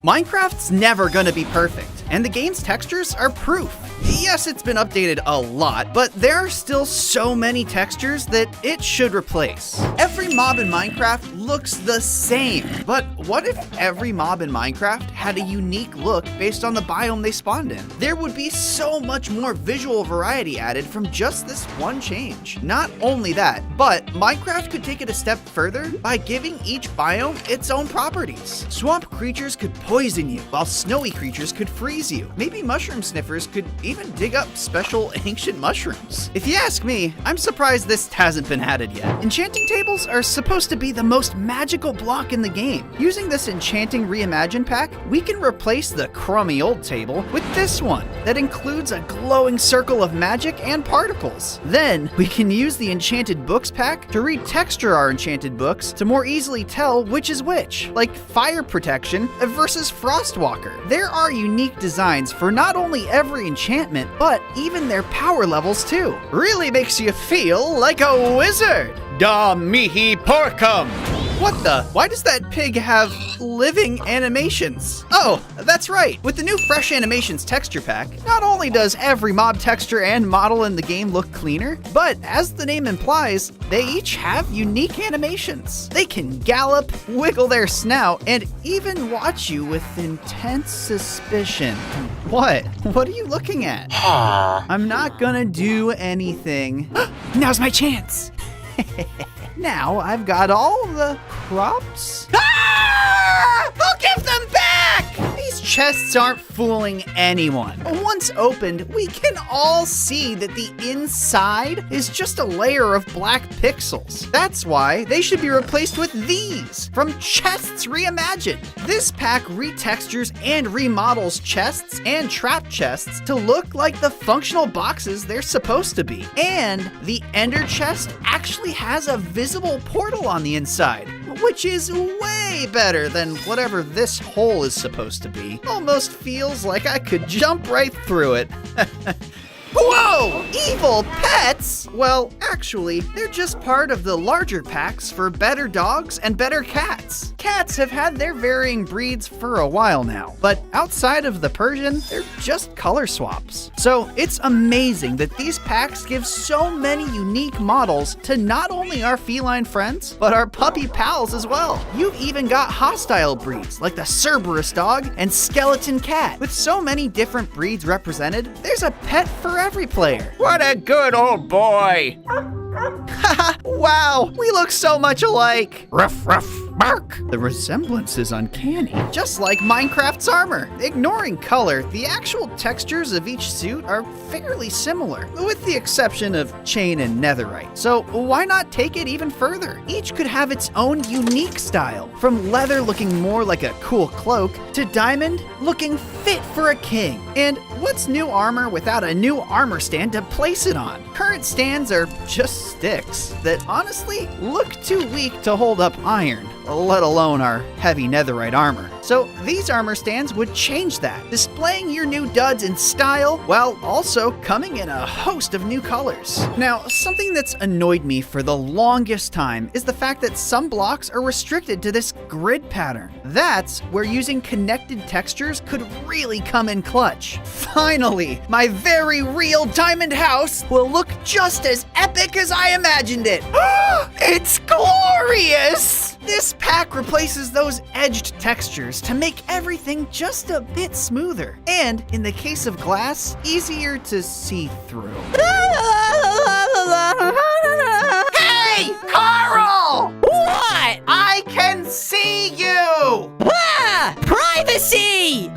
Minecraft's never gonna be perfect, and the game's textures are proof. Yes, it's been updated a lot, but there are still so many textures that it should replace. Every mob in Minecraft looks the same, but what if every mob in Minecraft had a unique look based on the biome they spawned in? There would be so much more visual variety added from just this one change. Not only that, but Minecraft could take it a step further by giving each biome its own properties. Swamp creatures could poison you, while snowy creatures could freeze you. Maybe mushroom sniffers could even dig up special ancient mushrooms. If you ask me, I'm surprised this hasn't been added yet. Enchanting tables are supposed to be the most magical block in the game. Using this Enchanting Reimagine pack, we can replace the crummy old table with this one that includes a glowing circle of magic and particles. Then, we can use the Enchanted Books pack to retexture our enchanted books to more easily tell which is which, like Fire Protection versus Frostwalker. There are unique designs for not only every enchantment, but even their power levels too. Really makes you feel like a wizard. Da mihi porcum. What the? Why does that pig have living animations? Oh, that's right. With the new Fresh Animations texture pack, not only does every mob texture and model in the game look cleaner, but as the name implies, they each have unique animations. They can gallop, wiggle their snout, and even watch you with intense suspicion. What? What are you looking at? I'm not gonna do anything. Now's my chance. Now I've got all the crops. Ah! I'll give them back! These chests aren't fooling anyone. Once opened, we can all see that the inside is just a layer of black pixels. That's why they should be replaced with these from Chests Reimagined. This pack retextures and remodels chests and trap chests to look like the functional boxes they're supposed to be. And the Ender chest actually has a visible portal on the inside, which is way better than whatever this hole is supposed to be. Almost feels like I could jump right through it. Whoa! Evil pets? Well, actually, they're just part of the larger packs for better dogs and better cats. Cats have had their varying breeds for a while now, but outside of the Persian, they're just color swaps. So it's amazing that these packs give so many unique models to not only our feline friends, but our puppy pals as well. You've even got hostile breeds like the Cerberus dog and skeleton cat. With so many different breeds represented, there's a pet for every player. What a good old boy! Haha, wow, we look so much alike. Ruff, ruff, bark! The resemblance is uncanny, just like Minecraft's armor. Ignoring color, the actual textures of each suit are fairly similar, with the exception of chain and netherite. So why not take it even further? Each could have its own unique style, from leather looking more like a cool cloak, to diamond looking fit for a king. And what's new armor without a new armor stand to place it on? Current stands are just sticks that honestly look too weak to hold up iron, let alone our heavy netherite armor. So these armor stands would change that, displaying your new duds in style while also coming in a host of new colors. Now, something that's annoyed me for the longest time is the fact that some blocks are restricted to this grid pattern. That's where using connected textures could really come in clutch. Finally, my very real diamond house will look just as epic as I imagined it. It's glorious! This pack replaces those edged textures to make everything just a bit smoother, and in the case of glass, easier to see through. Hey, Carl! What? I can see you! Privacy!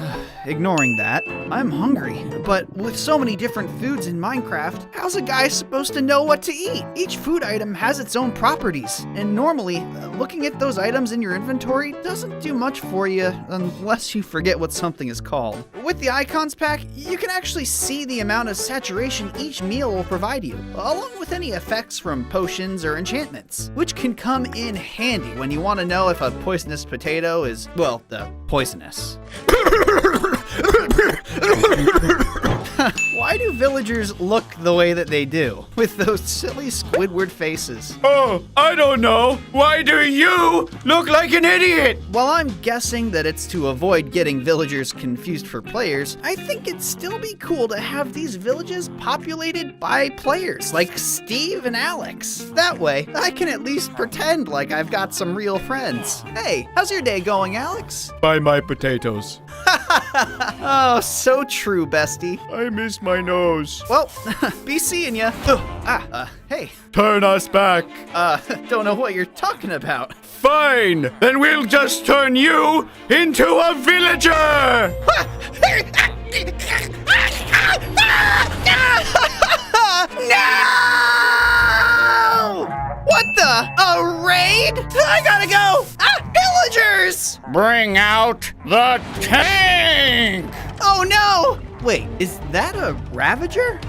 Ignoring that, I'm hungry, but with so many different foods in Minecraft, how's a guy supposed to know what to eat? Each food item has its own properties, and normally, looking at those items in your inventory doesn't do much for you unless you forget what something is called. With the icons pack, you can actually see the amount of saturation each meal will provide you, along with any effects from potions or enchantments, which can come in handy when you want to know if a poisonous potato is, well, poisonous. Why do villagers look the way that they do? With those silly Squidward faces. Oh, I don't know. Why do you look like an idiot? While I'm guessing that it's to avoid getting villagers confused for players, I think it'd still be cool to have these villages populated by players like Steve and Alex. That way, I can at least pretend like I've got some real friends. Hey, how's your day going, Alex? Buy my potatoes. Oh, so true, bestie. I miss my nose. Well, be seeing ya. Hey. Turn us back. Don't know what you're talking about. Fine, then we'll just turn you into a villager. No! What the? A raid? I gotta go! Pillagers! Bring out the tank. Oh no! Wait, is that a Ravager?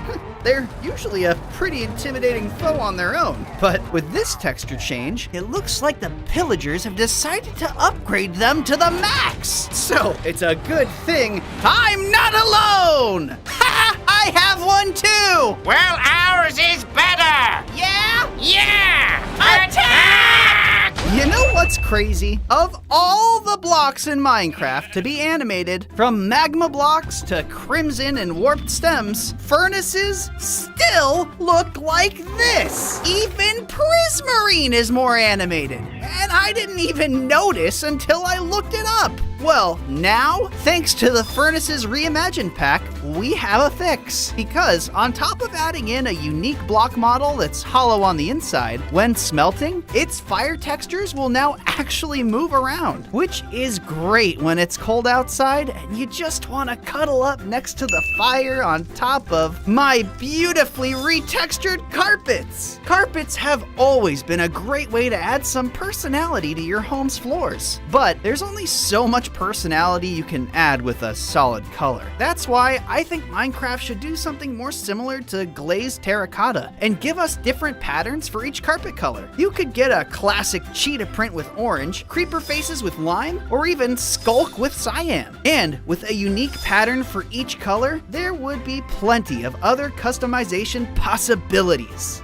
They're usually a pretty intimidating foe on their own, but with this texture change, it looks like the pillagers have decided to upgrade them to the max. So it's a good thing I'm not alone! Ha! I have one too! Well, ours is better. Yeah? Yeah! Attack! You know what's crazy? Of all the blocks in Minecraft to be animated, from magma blocks to crimson and warped stems, furnaces still look like this. Even Prismarine is more animated. And I didn't even notice until I looked it up. Well, now, thanks to the Furnaces Reimagined pack, we have a fix. Because on top of adding in a unique block model that's hollow on the inside, when smelting, its fire textures will now actually move around, which is great when it's cold outside and you just want to cuddle up next to the fire on top of my beautifully retextured carpets. Carpets have always been a great way to add some personality to your home's floors, but there's only so much personality you can add with a solid color. That's why I think Minecraft should do something more similar to glazed terracotta and give us different patterns for each carpet color. You could get a classic cheetah print with orange, creeper faces with lime, or even skulk with cyan. And with a unique pattern for each color, there would be plenty of other customization possibilities.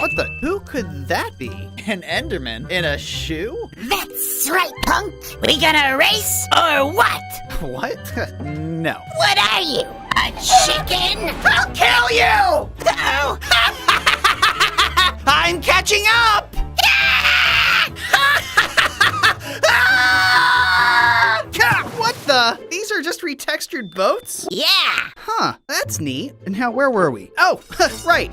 What the? Who could that be? An Enderman in a shoe? That's right, punk. We gonna race or what? What? No. What are you? A chicken? I'll kill you! Oh. I'm catching up! What the? These are just retextured boats? Yeah. Huh, that's neat. And now where were we? Oh, right.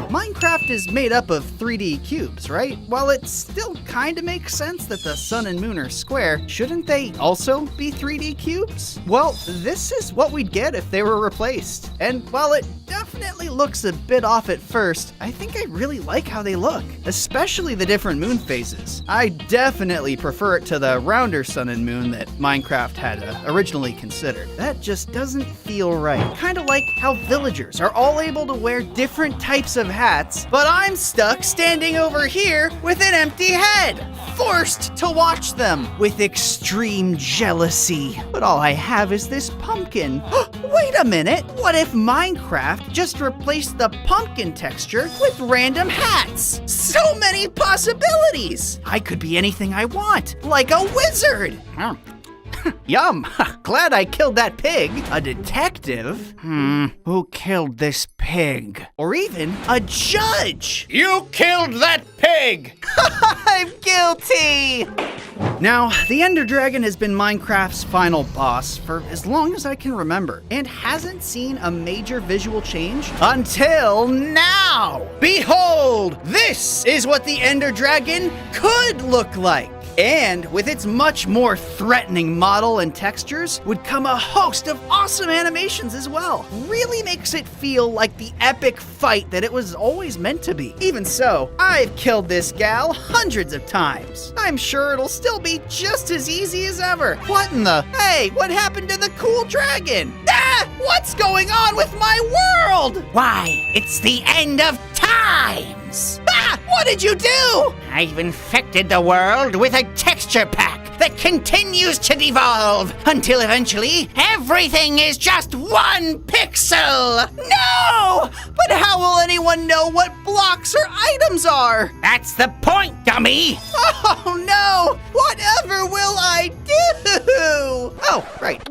Minecraft is made up of 3D cubes, right? While it still kind of makes sense that the sun and moon are square, shouldn't they also be 3D cubes? Well, this is what we'd get if they were replaced. And while it definitely looks a bit off at first, I think I really like how they look, especially the different moon phases. I definitely prefer it to the rounder sun and moon that Minecraft had originally considered. That just doesn't feel right. Kind of like how villagers are all able to wear different types of hats, but I'm stuck standing over here with an empty head, forced to watch them with extreme jealousy. But all I have is this pumpkin. Wait a minute, what if Minecraft just replaced the pumpkin texture with random hats? So many possibilities! I could be anything I want, like a wizard. Yum! Glad I killed that pig. A detective? Who killed this pig? Or even a judge? You killed that pig. I'm guilty! Now, the Ender Dragon has been Minecraft's final boss for as long as I can remember, and hasn't seen a major visual change until now! Behold! This is what the Ender Dragon could look like! And with its much more threatening model and textures would come a host of awesome animations as well. Really makes it feel like the epic fight that it was always meant to be. Even so, I've killed this gal hundreds of times. I'm sure it'll still be just as easy as ever. What in the? Hey, what happened to the cool dragon? Ah! What's going on with my world? Why, it's the end of times. Ah! What did you do? I've infected the world with a texture pack that continues to devolve until eventually everything is just one pixel. No! But how will anyone know what blocks or items are? That's the point, dummy. Oh no! Whatever will I do? Oh, right.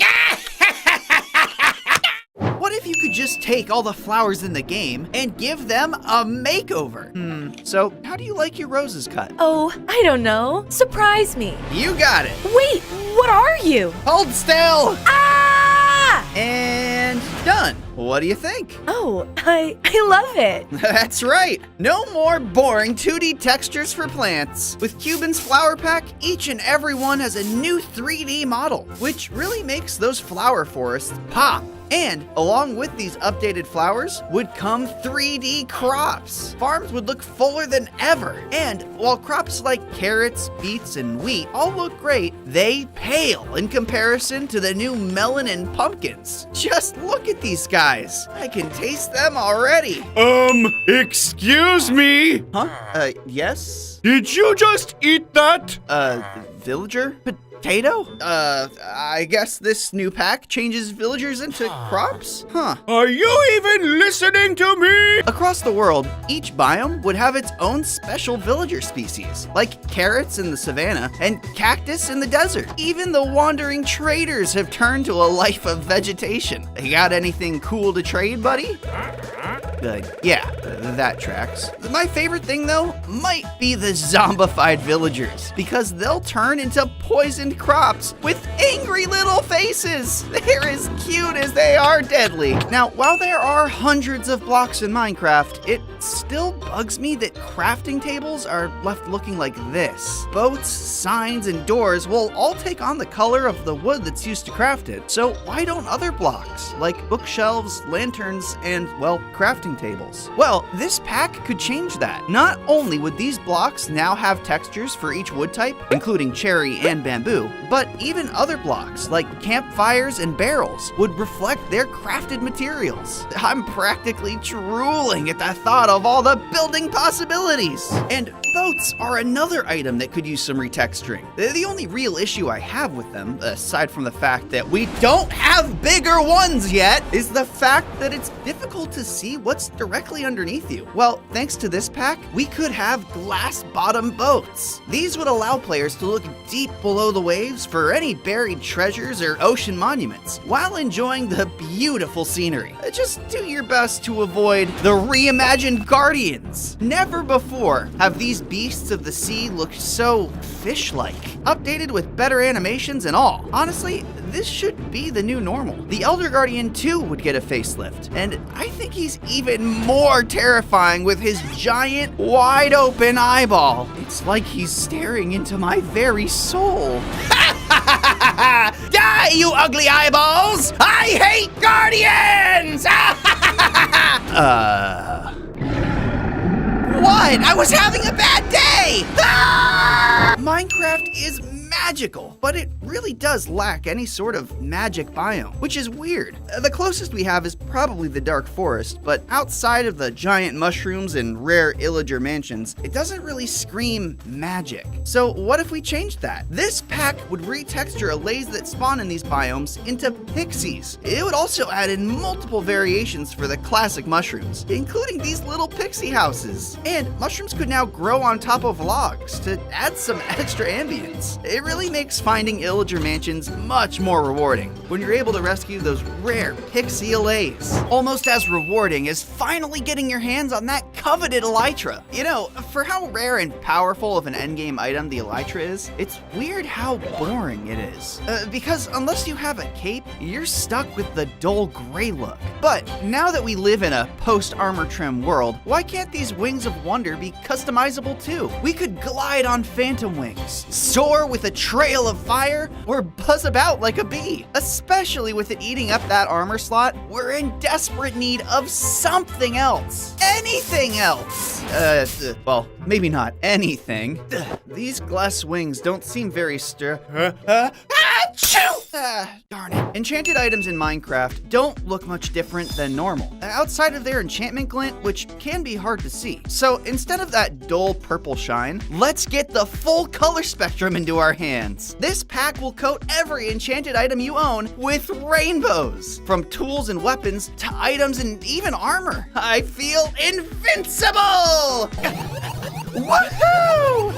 What if you could just take all the flowers in the game and give them a makeover? So how do you like your roses cut? Oh, I don't know. Surprise me. You got it. Wait, what are you? Hold still. Ah! And done. What do you think? Oh, I love it. That's right. No more boring 2D textures for plants. With Cuban's Flower Pack, each and every one has a new 3D model, which really makes those flower forests pop. And along with these updated flowers would come 3D crops. Farms would look fuller than ever. And while crops like carrots, beets, and wheat all look great, they pale in comparison to the new melon and pumpkins. Just look at these guys. I can taste them already. Excuse me? Huh? Yes? Did you just eat that? Villager? Potato? I guess this new pack changes villagers into crops? Huh. Are you even listening to me? Across the world, each biome would have its own special villager species, like carrots in the savannah and cactus in the desert. Even the wandering traders have turned to a life of vegetation. You got anything cool to trade, buddy? Yeah, that tracks. My favorite thing, though, might be the zombified villagers, because they'll turn into poisoned crops with angry little faces. They're as cute as they are deadly. Now, while there are hundreds of blocks in Minecraft, it still bugs me that crafting tables are left looking like this. Boats, signs, and doors will all take on the color of the wood that's used to craft it. So why don't other blocks, like bookshelves, lanterns, and, well, crafting tables? Well, this pack could change that. Not only would these blocks now have textures for each wood type, including cherry and bamboo, but even other blocks, like campfires and barrels, would reflect their crafted materials. I'm practically drooling at the thought of all the building possibilities. And boats are another item that could use some retexturing. The only real issue I have with them, aside from the fact that we don't have bigger ones yet, is the fact that it's difficult to see what's directly underneath you. Well, thanks to this pack, we could have glass bottom boats. These would allow players to look deep below the waves for any buried treasures or ocean monuments, while enjoying the beautiful scenery. Just do your best to avoid the reimagined guardians. Never before have these beasts of the sea looked so fish-like, updated with better animations and all. Honestly, this should be the new normal. The Elder Guardian 2 would get a facelift, and I think he's even more terrifying with his giant, wide-open eyeball. It's like he's staring into my very soul. Die, you ugly eyeballs! I hate guardians! What? I was having a bad day! Minecraft is magical, but it really does lack any sort of magic biome, which is weird. The closest we have is probably the Dark Forest, but outside of the giant mushrooms and rare illager mansions, it doesn't really scream magic. So what if we changed that? This pack would retexture allays that spawn in these biomes into pixies. It would also add in multiple variations for the classic mushrooms, including these little pixie houses. And mushrooms could now grow on top of logs to add some extra ambience. It really makes finding illager mansions much more rewarding when you're able to rescue those rare pixie allays. Almost as rewarding as finally getting your hands on that coveted elytra. You know, for how rare and powerful of an endgame item the elytra is, it's weird how boring it is. Because unless you have a cape, you're stuck with the dull gray look. But now that we live in a post-armor trim world, why can't these wings of wonder be customizable too? We could glide on phantom wings, soar with a trail of fire, or buzz about like a bee. Especially with it eating up that armor slot, we're in desperate need of something else. Anything else. Well, maybe not anything. These glass wings don't seem very Darn it. Enchanted items in Minecraft don't look much different than normal, outside of their enchantment glint, which can be hard to see. So instead of that dull purple shine, let's get the full color spectrum into our hands. This pack will coat every enchanted item you own with rainbows, from tools and weapons to items and even armor. I feel invincible! Woohoo!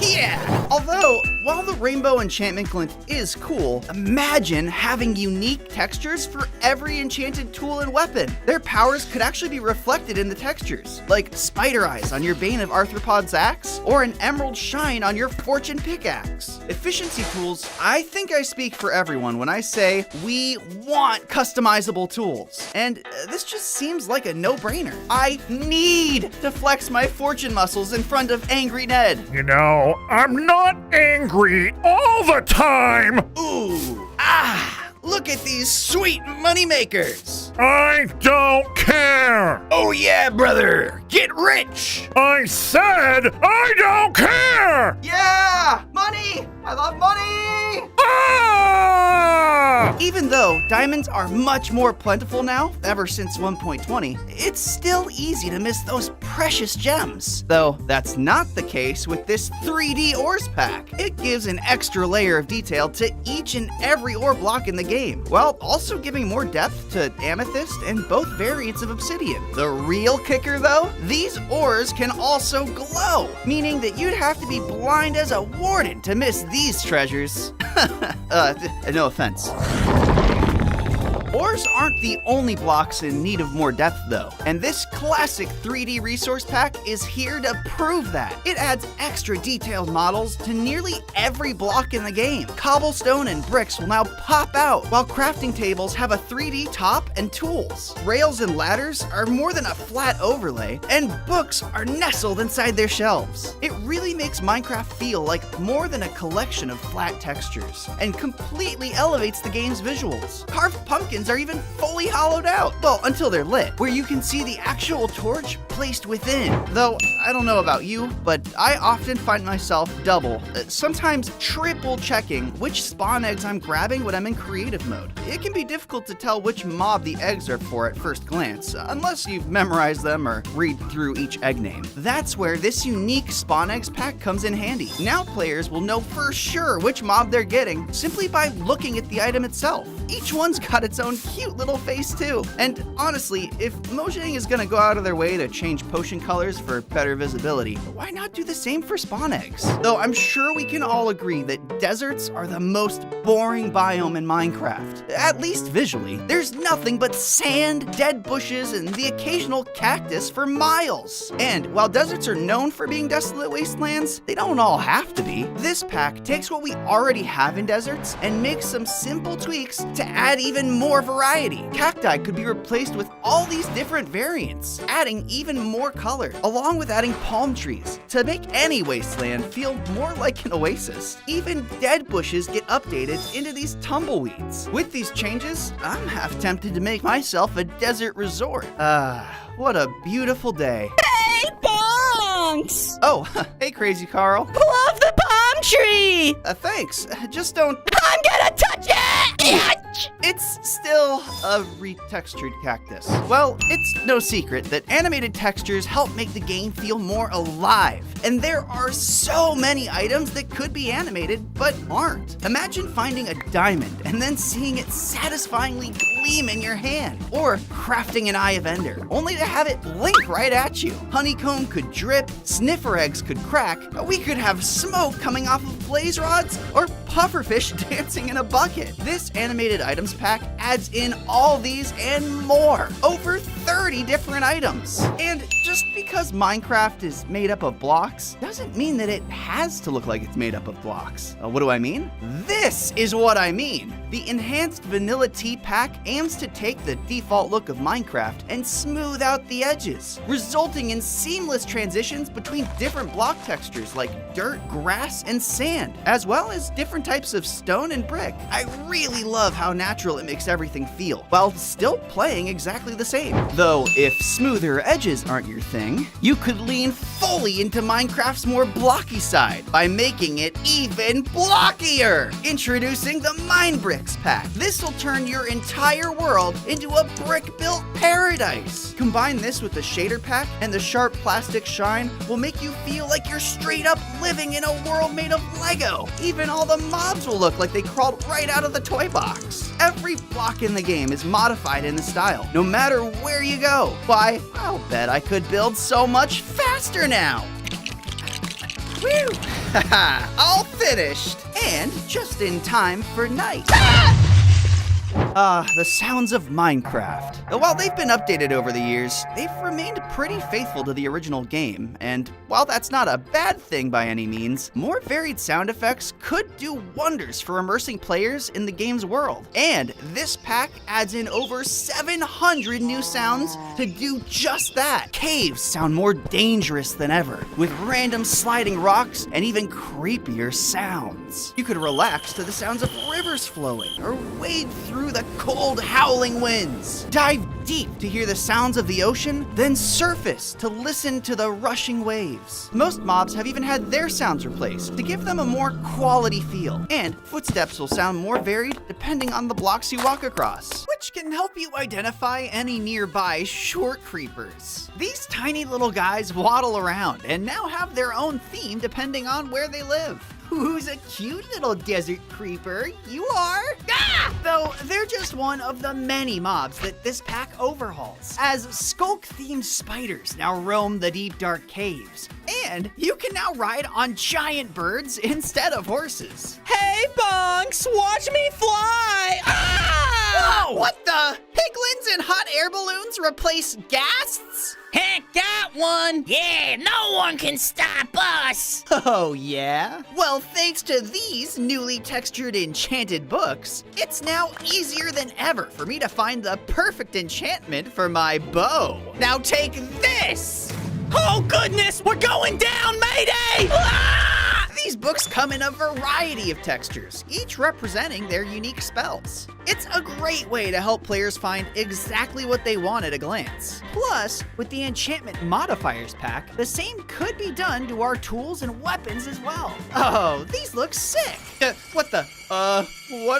Yeah! Although, while the rainbow enchantment glint is cool, imagine having unique textures for every enchanted tool and weapon. Their powers could actually be reflected in the textures, like spider eyes on your Bane of Arthropods axe, or an emerald shine on your fortune pickaxe. Efficiency tools, I think I speak for everyone when I say we want customizable tools. And this just seems like a no-brainer. I need to flex my fortune muscles in front of Angry Ned. You know, I'm not angry all the time! Ooh, look at these sweet money makers. I don't care! Oh yeah, brother! Get rich! I said I don't care! Yeah, money! I love money! Ah! Even though diamonds are much more plentiful now, ever since 1.20, it's still easy to miss those precious gems. Though that's not the case with this 3D ores pack. It gives an extra layer of detail to each and every ore block in the game, while also giving more depth to amethyst and both variants of obsidian. The real kicker though, these ores can also glow, meaning that you'd have to be blind as a warden to miss these treasures. No offense. Ores aren't the only blocks in need of more depth though, and this classic 3D resource pack is here to prove that. It adds extra detailed models to nearly every block in the game. Cobblestone and bricks will now pop out, while crafting tables have a 3D top and tools. Rails and ladders are more than a flat overlay, and books are nestled inside their shelves. It really makes Minecraft feel like more than a collection of flat textures, and completely elevates the game's visuals. Carved pumpkins are even fully hollowed out, well, until they're lit, where you can see the actual torch placed within. Though, I don't know about you, but I often find myself double, sometimes triple checking which spawn eggs I'm grabbing when I'm in creative mode. It can be difficult to tell which mob the eggs are for at first glance, unless you've memorized them or read through each egg name. That's where this unique spawn eggs pack comes in handy. Now players will know for sure which mob they're getting simply by looking at the item itself. Each one's got its own cute little face too. And honestly, if Mojang is gonna go out of their way to change potion colors for better visibility, why not do the same for spawn eggs? Though I'm sure we can all agree that deserts are the most boring biome in Minecraft, at least visually. There's nothing but sand, dead bushes, and the occasional cactus for miles. And while deserts are known for being desolate wastelands, they don't all have to be. This pack takes what we already have in deserts and makes some simple tweaks to add even more variety. Cacti could be replaced with all these different variants, adding even more color, along with adding palm trees to make any wasteland feel more like an oasis. Even dead bushes get updated into these tumbleweeds. With these changes, I'm half tempted to make myself a desert resort. What a beautiful day. Hey, Bonks! Oh, hey Crazy Carl. Love the palm tree! Thanks. Just don't... I'm gonna touch it! It's still a retextured cactus. Well, it's no secret that animated textures help make the game feel more alive. And there are so many items that could be animated, but aren't. Imagine finding a diamond and then seeing it satisfyingly gleam in your hand. Or crafting an Eye of Ender, only to have it blink right at you. Honeycomb could drip, sniffer eggs could crack, we could have smoke coming off of blaze rods, or pufferfish dancing in a bucket. This animated items pack adds in all these and more. Over 30 different items. And just because Minecraft is made up of blocks doesn't mean that it has to look like it's made up of blocks. What do I mean? This is what I mean. The Enhanced Vanilla Tea Pack aims to take the default look of Minecraft and smooth out the edges, resulting in seamless transitions between different block textures like dirt, grass, and sand, as well as different types of stone and brick. I really love how natural it makes everything feel, while still playing exactly the same. Though, if smoother edges aren't your thing, you could lean fully into Minecraft's more blocky side by making it even blockier. Introducing the Minebricks pack. This will turn your entire world into a brick-built paradise. Combine this with the shader pack, and the sharp plastic shine will make you feel like you're straight up living in a world made of Lego. Even all the mobs will look like they crawled right out of the toy box. Every block in the game is modified in the style, no matter where you go. Why, I'll bet I could build so much faster now. Whew! Haha, all finished! And just in time for night. The sounds of Minecraft. While they've been updated over the years, they've remained pretty faithful to the original game, and while that's not a bad thing by any means, more varied sound effects could do wonders for immersing players in the game's world. And this pack adds in over 700 new sounds to do just that. Caves sound more dangerous than ever, with random sliding rocks and even creepier sounds. You could relax to the sounds of rivers flowing, or wade through the cold howling winds. Dive deep to hear the sounds of the ocean, then surface to listen to the rushing waves. Most mobs have even had their sounds replaced to give them a more quality feel, and footsteps will sound more varied depending on the blocks you walk across, which can help you identify any nearby short creepers. These tiny little guys waddle around and now have their own theme depending on where they live. Who's a cute little desert creeper? You are? Ah! Though they're just one of the many mobs that this pack overhauls, as skulk-themed spiders now roam the deep dark caves. And you can now ride on giant birds instead of horses. Hey, Bonks, watch me fly! Ah! Whoa! What the? Piglins and hot air balloons replace ghasts? Heck, got one! Yeah, no one can stop us! Oh, yeah? Well, thanks to these newly textured enchanted books, it's now easier than ever for me to find the perfect enchantment for my bow. Now take this! Oh goodness, we're going down, Mayday! Ah! These books come in a variety of textures, each representing their unique spells. It's a great way to help players find exactly what they want at a glance. Plus, with the enchantment modifiers pack, the same could be done to our tools and weapons as well. Oh, these look sick! What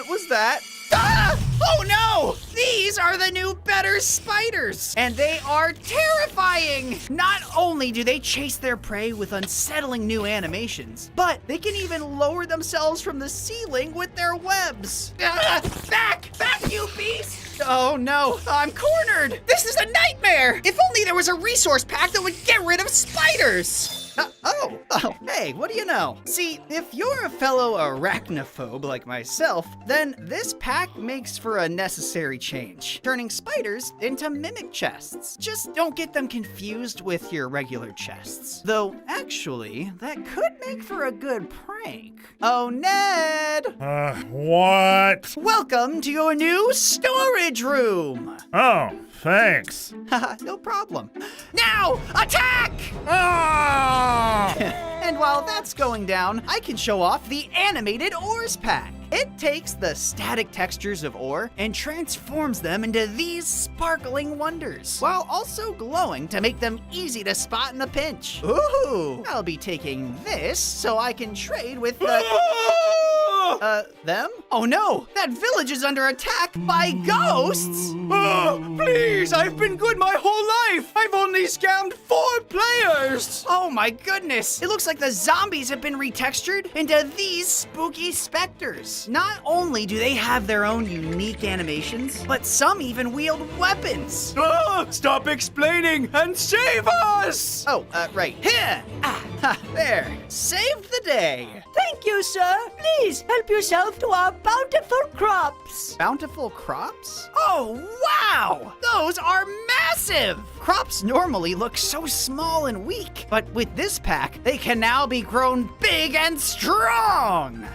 was that? Ah! Oh no! These are the new better spiders! And they are terrifying! Not only do they chase their prey with unsettling new animations, but they can even lower themselves from the ceiling with their webs. Ah! Back! Back, you beast! Oh no, I'm cornered! This is a nightmare! If only there was a resource pack that would get rid of spiders! Hey, what do you know? See, if you're a fellow arachnophobe like myself, then this pack makes for a necessary change, turning spiders into mimic chests. Just don't get them confused with your regular chests. Though, actually, that could make for a good prank. Oh, Ned! What? Welcome to your new storage room! Oh, thanks. Haha, no problem. Now, attack! Ah! And while that's going down, I can show off the animated ores pack. It takes the static textures of ore and transforms them into these sparkling wonders, while also glowing to make them easy to spot in a pinch. Ooh, I'll be taking this so I can trade with the... them? Oh no, that village is under attack by ghosts! Please, I've been good my whole life! I've only scammed 4 players! Oh my goodness, it looks like the zombies have been retextured into these spooky specters. Not only do they have their own unique animations, but some even wield weapons. Stop explaining and save us! Oh, right. Here! Ah, Ha, there. Saved the day. Thank you, sir. Please help yourself to our bountiful crops. Bountiful crops? Oh, wow! Those are massive! Crops normally look so small and weak, but with this pack, they can now be grown big and strong!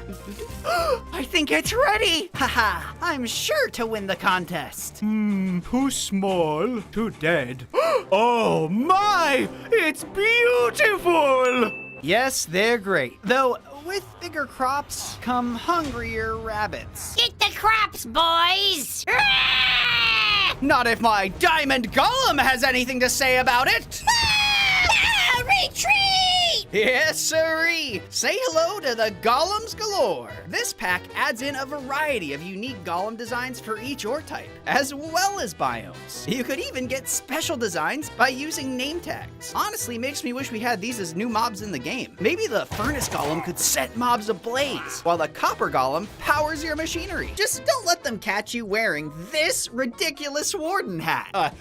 I think it's ready! Haha, I'm sure to win the contest. Too small, too dead. Oh my! It's beautiful! Yes, they're great. Though, with bigger crops come hungrier rabbits. Get the crops, boys! Ah! Not if my diamond golem has anything to say about it! Ah, retreat! Yes, sirree! Say hello to the golems galore! This pack adds in a variety of unique golem designs for each ore type, as well as biomes. You could even get special designs by using name tags. Honestly, makes me wish we had these as new mobs in the game. Maybe the furnace golem could set mobs ablaze, while the copper golem powers your machinery. Just don't let them catch you wearing this ridiculous warden hat.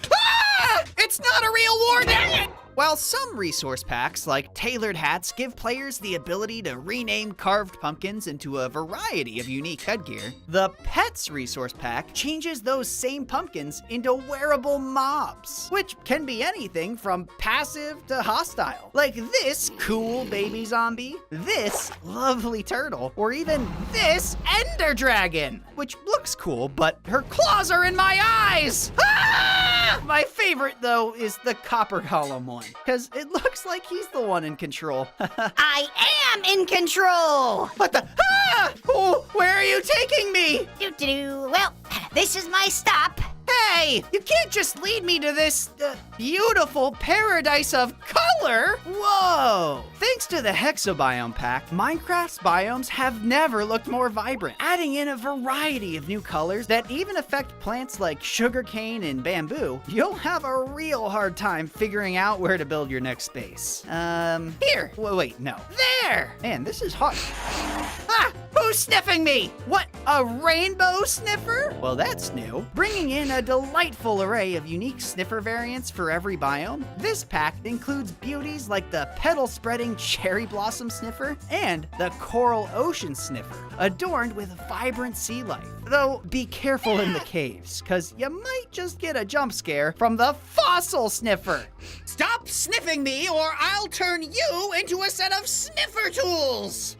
It's not a real warden! While some resource packs, like tailored hats, give players the ability to rename carved pumpkins into a variety of unique headgear, the Pets resource pack changes those same pumpkins into wearable mobs, which can be anything from passive to hostile. Like this cool baby zombie, this lovely turtle, or even this ender dragon, which looks cool, but her claws are in my eyes! My favorite, though, is the copper golem one, because it looks like he's the one in control. I am in control! What the? Oh, where are you taking me? Doo-doo-doo. Well, this is my stop. Hey, you can't just lead me to this beautiful paradise of color. Whoa! Thanks to the Hexabiome pack, Minecraft's biomes have never looked more vibrant, adding in a variety of new colors that even affect plants like sugarcane and bamboo. You'll have a real hard time figuring out where to build your next base. Here. Wait, no. There! Man, this is hard. Ah! Who's sniffing me? What, a rainbow sniffer? Well, that's new. Bringing in a delightful array of unique sniffer variants for every biome, this pack includes beauties like the petal-spreading cherry blossom sniffer and the coral ocean sniffer, adorned with vibrant sea life. Though, be careful in the caves, because you might just get a jump scare from the fossil sniffer. Stop sniffing me, or I'll turn you into a set of sniffer tools!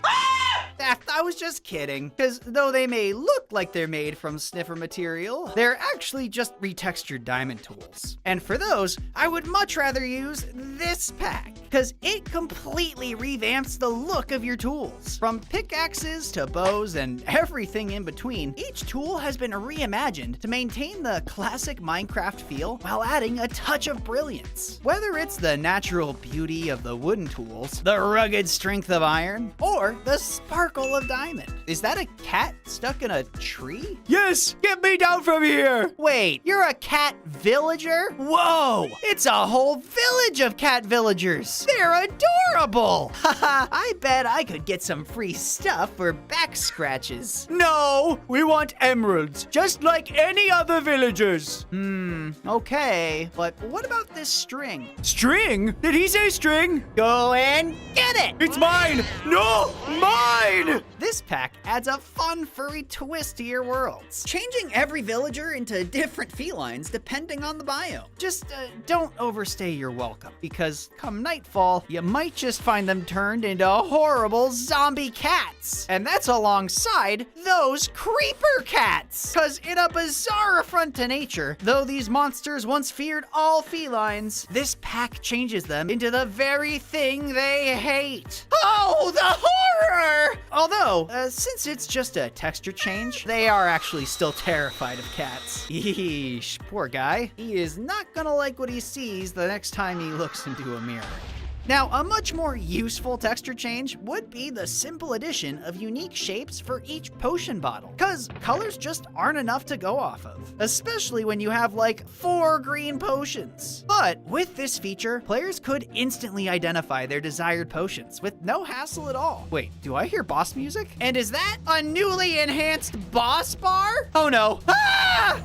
I was just kidding, because though they may look like they're made from sniffer material, they're actually just retextured diamond tools. And for those, I would much rather use this pack, because it completely revamps the look of your tools. From pickaxes to bows and everything in between, each tool has been reimagined to maintain the classic Minecraft feel while adding a touch of brilliance. Whether it's the natural beauty of the wooden tools, the rugged strength of iron, or the sparkle of diamond. Is that a cat stuck in a tree? Yes, get me down from here! Wait, you're a cat villager? Whoa! It's a whole village of cat villagers! They're adorable! Haha, I bet I could get some free stuff for back scratches. No, we want emeralds, just like any other villagers. Okay, but what about this string? String? Did he say string? Go and get it! It's mine! No, mine! This pack adds a fun furry twist to your worlds, changing every villager into different felines depending on the biome. Just don't overstay your welcome, because come nightfall, you might just find them turned into horrible zombie cats. And that's alongside those creeper cats. Cause in a bizarre affront to nature, though these monsters once feared all felines, this pack changes them into the very thing they hate. Oh, the horror! Although, since it's just a texture change, they are actually still terrified of cats. Yeesh, poor guy. He is not gonna like what he sees the next time he looks into a mirror. Now, a much more useful texture change would be the simple addition of unique shapes for each potion bottle, cause colors just aren't enough to go off of, especially when you have like 4 green potions. But with this feature, players could instantly identify their desired potions with no hassle at all. Wait, do I hear boss music? And is that a newly enhanced boss bar? Oh no.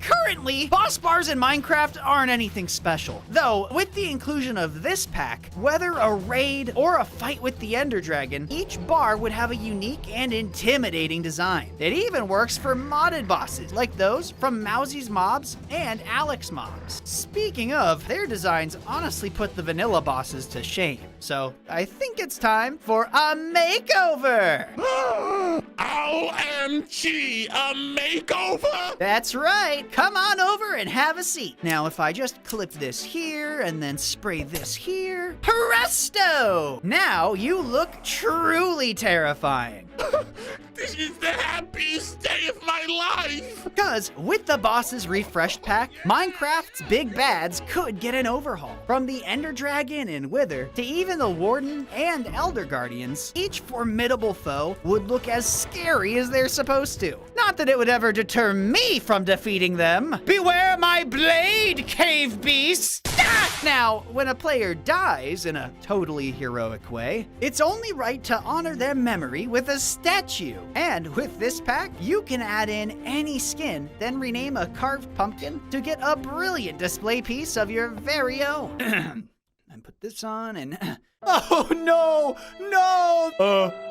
Currently, boss bars in Minecraft aren't anything special, though with the inclusion of this pack, whether a a raid, or a fight with the Ender Dragon, each bar would have a unique and intimidating design. It even works for modded bosses, like those from Mousy's Mobs and Alex Mobs. Speaking of, their designs honestly put the vanilla bosses to shame. So I think it's time for a makeover! OMG, a makeover? That's right, come on over and have a seat. Now if I just clip this here and then spray this here, presto! Now you look truly terrifying. This is the happiest day of my life! Because with the boss's refreshed pack, Minecraft's big bads could get an overhaul. From the Ender Dragon and Wither to even the Warden and Elder Guardians, each formidable foe would look as scary as they're supposed to. Not that it would ever deter me from defeating them. Beware my blade, cave beast! Ah! Now, when a player dies in a totally heroic way, it's only right to honor their memory with a statue. And with this pack, you can add in any skin, then rename a carved pumpkin to get a brilliant display piece of your very own. And put this on and... Oh no! No!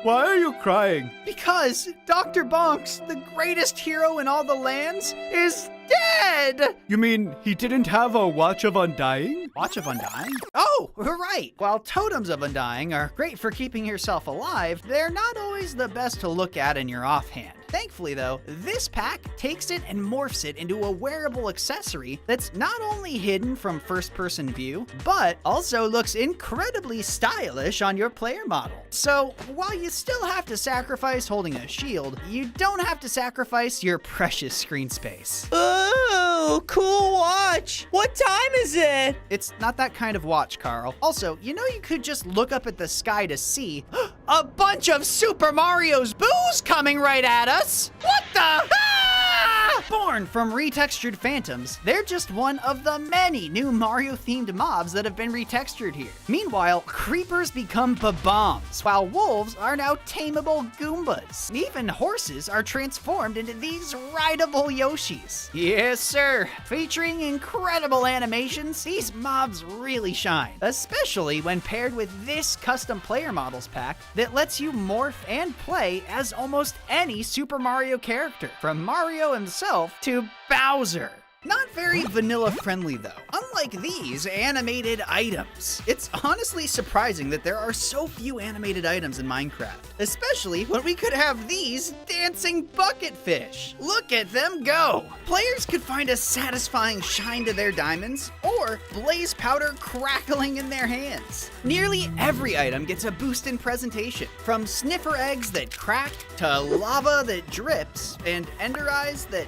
Why are you crying? Because Dr. Bonks, the greatest hero in all the lands, is dead! You mean he didn't have a Watch of Undying? Watch of Undying? Oh, right. While Totems of Undying are great for keeping yourself alive, they're not always the best to look at in your offhand. Thankfully though, this pack takes it and morphs it into a wearable accessory that's not only hidden from first-person view, but also looks incredibly stylish on your player model. So while you still have to sacrifice holding a shield, you don't have to sacrifice your precious screen space. Ooh, cool watch. What time is it? It's not that kind of watch, Carl. Also, you know you could just look up at the sky to see a bunch of Super Mario's boos coming right at us. What the? Ah! Born from retextured phantoms, they're just one of the many new Mario-themed mobs that have been retextured here. Meanwhile, creepers become bombs, while wolves are now tameable Goombas. Even horses are transformed into these rideable Yoshis. Yes, sir. Featuring incredible animations, these mobs really shine, especially when paired with this custom player models pack that lets you morph and play as almost any Super Mario character, from Mario himself to Bowser. Not very vanilla friendly though. Unlike these animated items. It's honestly surprising that there are so few animated items in Minecraft, especially when we could have these dancing bucket fish. Look at them go. Players could find a satisfying shine to their diamonds or blaze powder crackling in their hands. Nearly every item gets a boost in presentation, from sniffer eggs that crack to lava that drips and ender eyes that...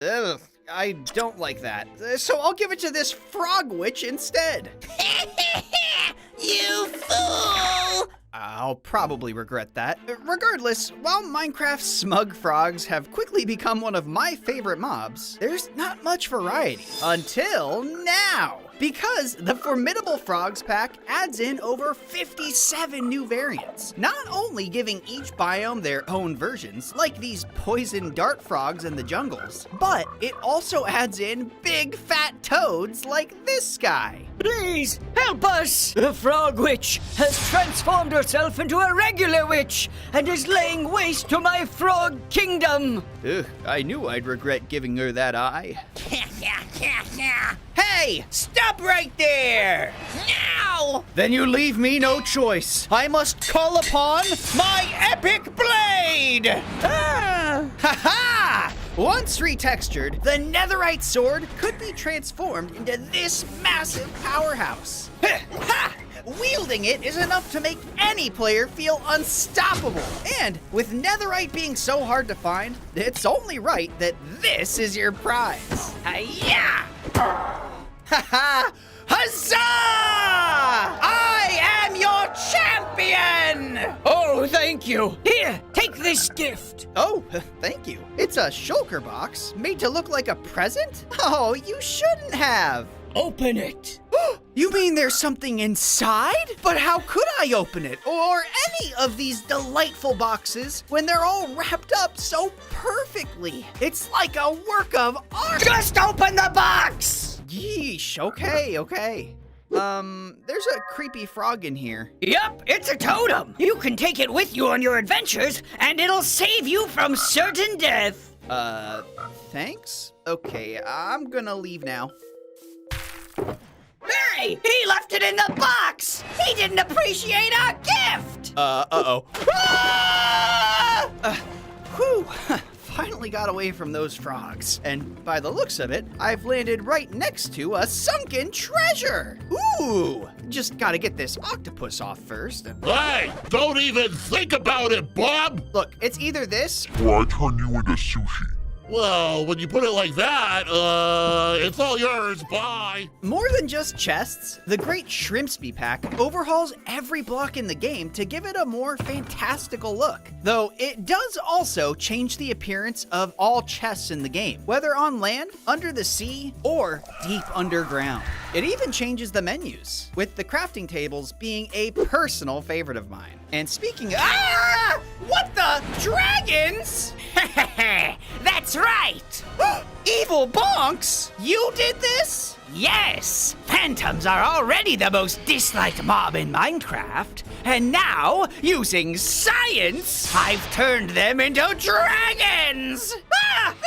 Ugh. I don't like that, so I'll give it to this frog witch instead. You fool! I'll probably regret that. Regardless, while Minecraft's smug frogs have quickly become one of my favorite mobs, there's not much variety. Until now! Because the Formidable Frogs pack adds in over 57 new variants, not only giving each biome their own versions, like these poison dart frogs in the jungles, but it also adds in big fat toads like this guy. Please, help us! The Frog Witch has transformed herself into a regular witch and is laying waste to my frog kingdom! Ugh, I knew I'd regret giving her that eye. Hey, stop right there! Now! Then you leave me no choice. I must call upon my epic blade! Ah! Ha-ha! Once retextured, the netherite sword could be transformed into this massive powerhouse. Ha! Wielding it is enough to make any player feel unstoppable. And with netherite being so hard to find, it's only right that this is your prize. Hi-ya! Ha-ha! Huzzah! I am your champion! Oh, thank you! Here, take this gift! Oh, thank you. It's a shulker box made to look like a present? Oh, you shouldn't have. Open it! You mean there's something inside? But how could I open it, or any of these delightful boxes, when they're all wrapped up so perfectly? It's like a work of art! Just open the box! Yeesh, okay. There's a creepy frog in here. Yup, it's a totem. You can take it with you on your adventures, and it'll save you from certain death. Thanks? Okay, I'm gonna leave now. Hey, he left it in the box. He didn't appreciate our gift. Uh-oh. Whew. Finally got away from those frogs. And by the looks of it, I've landed right next to a sunken treasure. Ooh! Just gotta get this octopus off first. Hey, don't even think about it, Bob! Look, it's either this. Or I turn you into sushi. Well, when you put it like that, it's all yours, bye! More than just chests, the Great Shrimpsby Pack overhauls every block in the game to give it a more fantastical look. Though it does also change the appearance of all chests in the game, whether on land, under the sea, or deep underground. It even changes the menus, with the crafting tables being a personal favorite of mine. And speaking of— What the? Dragons? That's right! Evil Bonks? You did this? Yes! Phantoms are already the most disliked mob in Minecraft, and now, using science, I've turned them into dragons!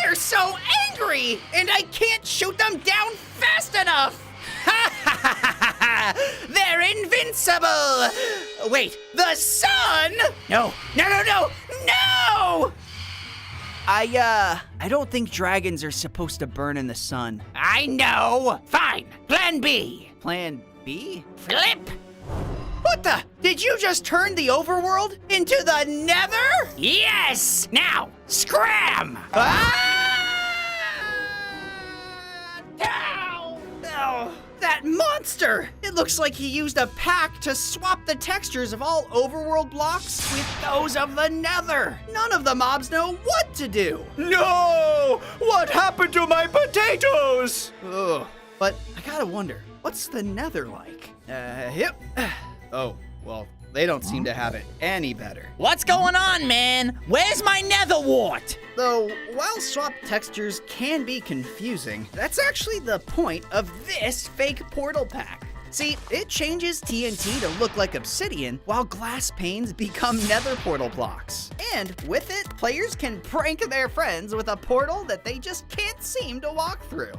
They're so angry, and I can't shoot them down fast enough! They're invincible! Wait, the sun? No! I don't think dragons are supposed to burn in the sun. I know! Fine, plan B. Plan B? Flip! What the? Did you just turn the overworld into the nether? Yes! Now, scram! Oh, that monster! It looks like he used a pack to swap the textures of all overworld blocks with those of the nether. None of the mobs know what to do. No! What happened to my potatoes? Ugh. But I gotta wonder, what's the nether like? Yep. Oh, well, they don't seem to have it any better. What's going on, man? Where's my nether wart? Though, while swap textures can be confusing, that's actually the point of this fake portal pack. See, it changes TNT to look like obsidian, while glass panes become nether portal blocks. And with it, players can prank their friends with a portal that they just can't seem to walk through.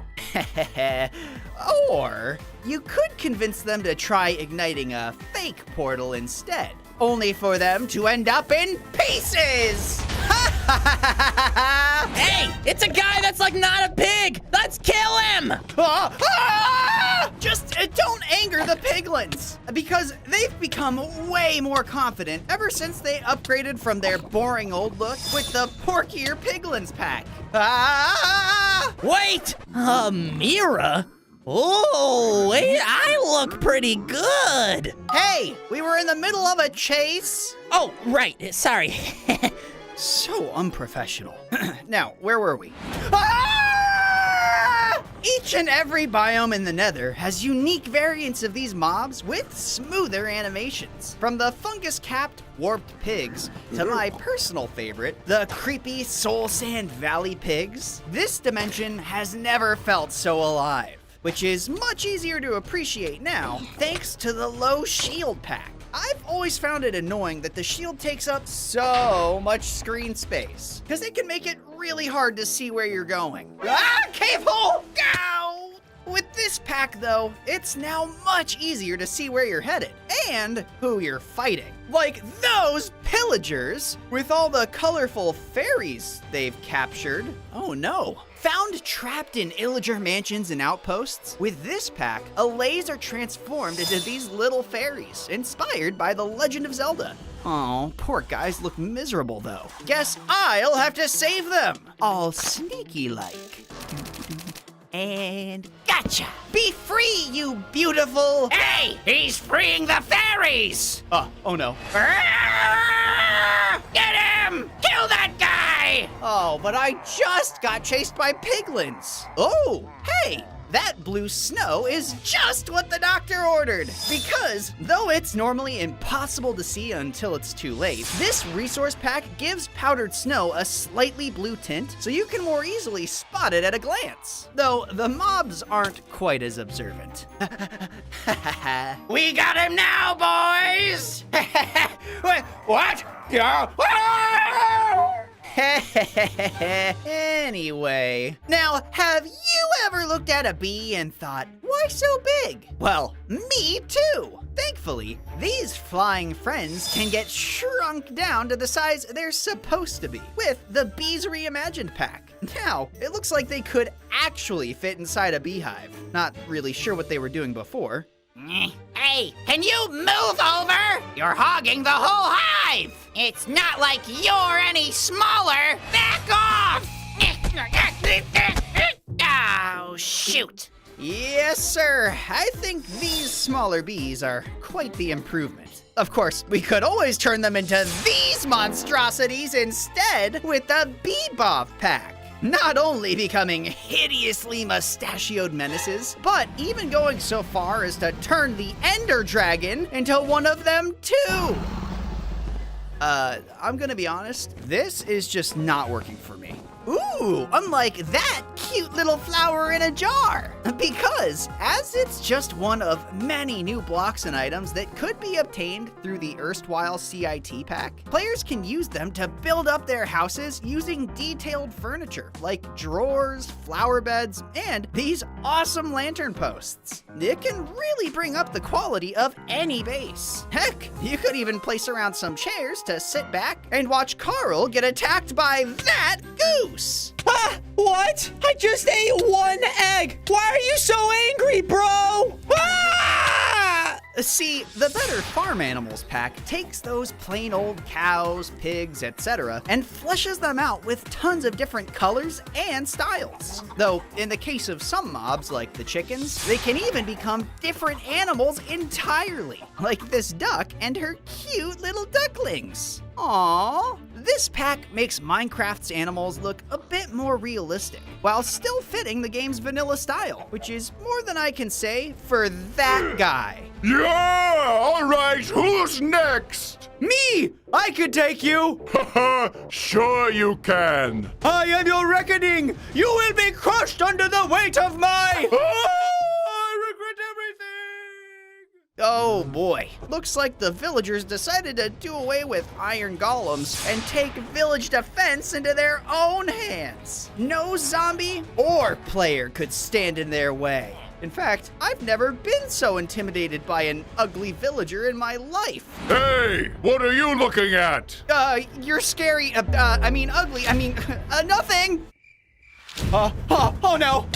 Or you could convince them to try igniting a fake portal instead, only for them to end up in pieces! Hey, it's a guy that's like not a pig. Let's kill him. Just don't anger the piglins, because they've become way more confident ever since they upgraded from their boring old look with the Porkier Piglins pack. Wait, a mirror? Oh, wait, I look pretty good. Hey, we were in the middle of a chase. Oh, right, sorry. So unprofessional. Now, where were we? Each and every biome in the Nether has unique variants of these mobs with smoother animations. From the fungus-capped warped pigs to my personal favorite, the creepy Soul Sand Valley pigs, this dimension has never felt so alive, which is much easier to appreciate now thanks to the low shield pack. I've always found it annoying that the shield takes up so much screen space, because it can make it really hard to see where you're going. Cave hole! Ow! With this pack, though, it's now much easier to see where you're headed and who you're fighting. Like those pillagers with all the colorful fairies they've captured. Oh no. Found trapped in illager mansions and outposts, with this pack, allays are transformed into these little fairies, inspired by The Legend of Zelda. Oh, poor guys look miserable though. Guess I'll have to save them, all sneaky-like. And gotcha! Be free, you beautiful— Hey, he's freeing the fairies! Oh no. Get him! Kill that guy! Oh, but I just got chased by piglins. Oh, hey, that blue snow is just what the doctor ordered. Because, though it's normally impossible to see until it's too late, this resource pack gives powdered snow a slightly blue tint so you can more easily spot it at a glance. Though the mobs aren't quite as observant. We got him now, boys! What? Anyway, now have you ever looked at a bee and thought, why so big? Well, me too. Thankfully, these flying friends can get shrunk down to the size they're supposed to be with the Bees Reimagined pack. Now, it looks like they could actually fit inside a beehive. Not really sure what they were doing before. Hey, can you move over? You're hogging the whole hive! It's not like you're any smaller! Back off! Oh, shoot. Yes, sir. I think these smaller bees are quite the improvement. Of course, we could always turn them into these monstrosities instead with the Bebop pack. Not only becoming hideously mustachioed menaces, but even going so far as to turn the Ender Dragon into one of them too. I'm gonna be honest, this is just not working for me. Ooh, unlike that cute little flower in a jar. Because, as it's just one of many new blocks and items that could be obtained through the erstwhile CIT pack, players can use them to build up their houses using detailed furniture like drawers, flower beds, and these awesome lantern posts. It can really bring up the quality of any base. Heck, you could even place around some chairs to sit back and watch Carl get attacked by that goose. Ah, what? I just ate one egg. Why are you so angry, bro? Ah! See, the Better Farm Animals pack takes those plain old cows, pigs, etc., and fleshes them out with tons of different colors and styles. Though, in the case of some mobs, like the chickens, they can even become different animals entirely, like this duck and her cute little ducklings. Aww. This pack makes Minecraft's animals look a bit more realistic, while still fitting the game's vanilla style, which is more than I can say for that guy. Yeah, all right, who's next? Me! I could take you! Sure you can. I am your reckoning! You will be crushed under the weight of my... I regret everything. Oh boy. Looks like the villagers decided to do away with iron golems and take village defense into their own hands. No zombie or player could stand in their way. In fact, I've never been so intimidated by an ugly villager in my life. Hey, what are you looking at? You're scary, ugly, nothing! Oh no!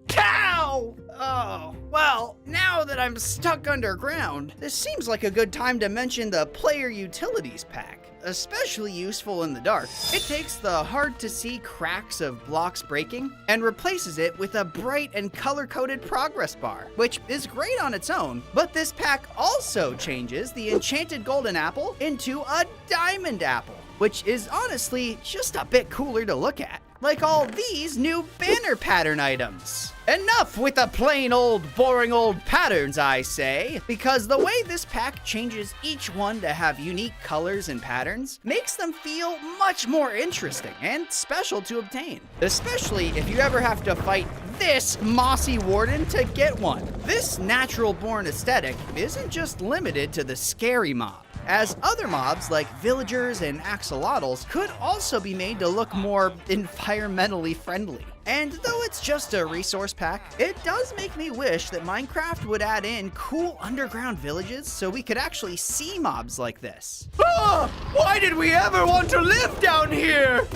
Cow! Oh, well, now that I'm stuck underground, this seems like a good time to mention the Player Utilities pack. Especially useful in the dark. It takes the hard-to-see cracks of blocks breaking and replaces it with a bright and color-coded progress bar, which is great on its own, but this pack also changes the enchanted golden apple into a diamond apple, which is honestly just a bit cooler to look at. Like all these new banner pattern items. Enough with the plain old, boring old patterns, I say, because the way this pack changes each one to have unique colors and patterns makes them feel much more interesting and special to obtain, especially if you ever have to fight this mossy warden to get one. This natural-born aesthetic isn't just limited to the scary mob, as other mobs like villagers and axolotls could also be made to look more environmentally friendly. And though it's just a resource pack, it does make me wish that Minecraft would add in cool underground villages so we could actually see mobs like this. Why did we ever want to live down here?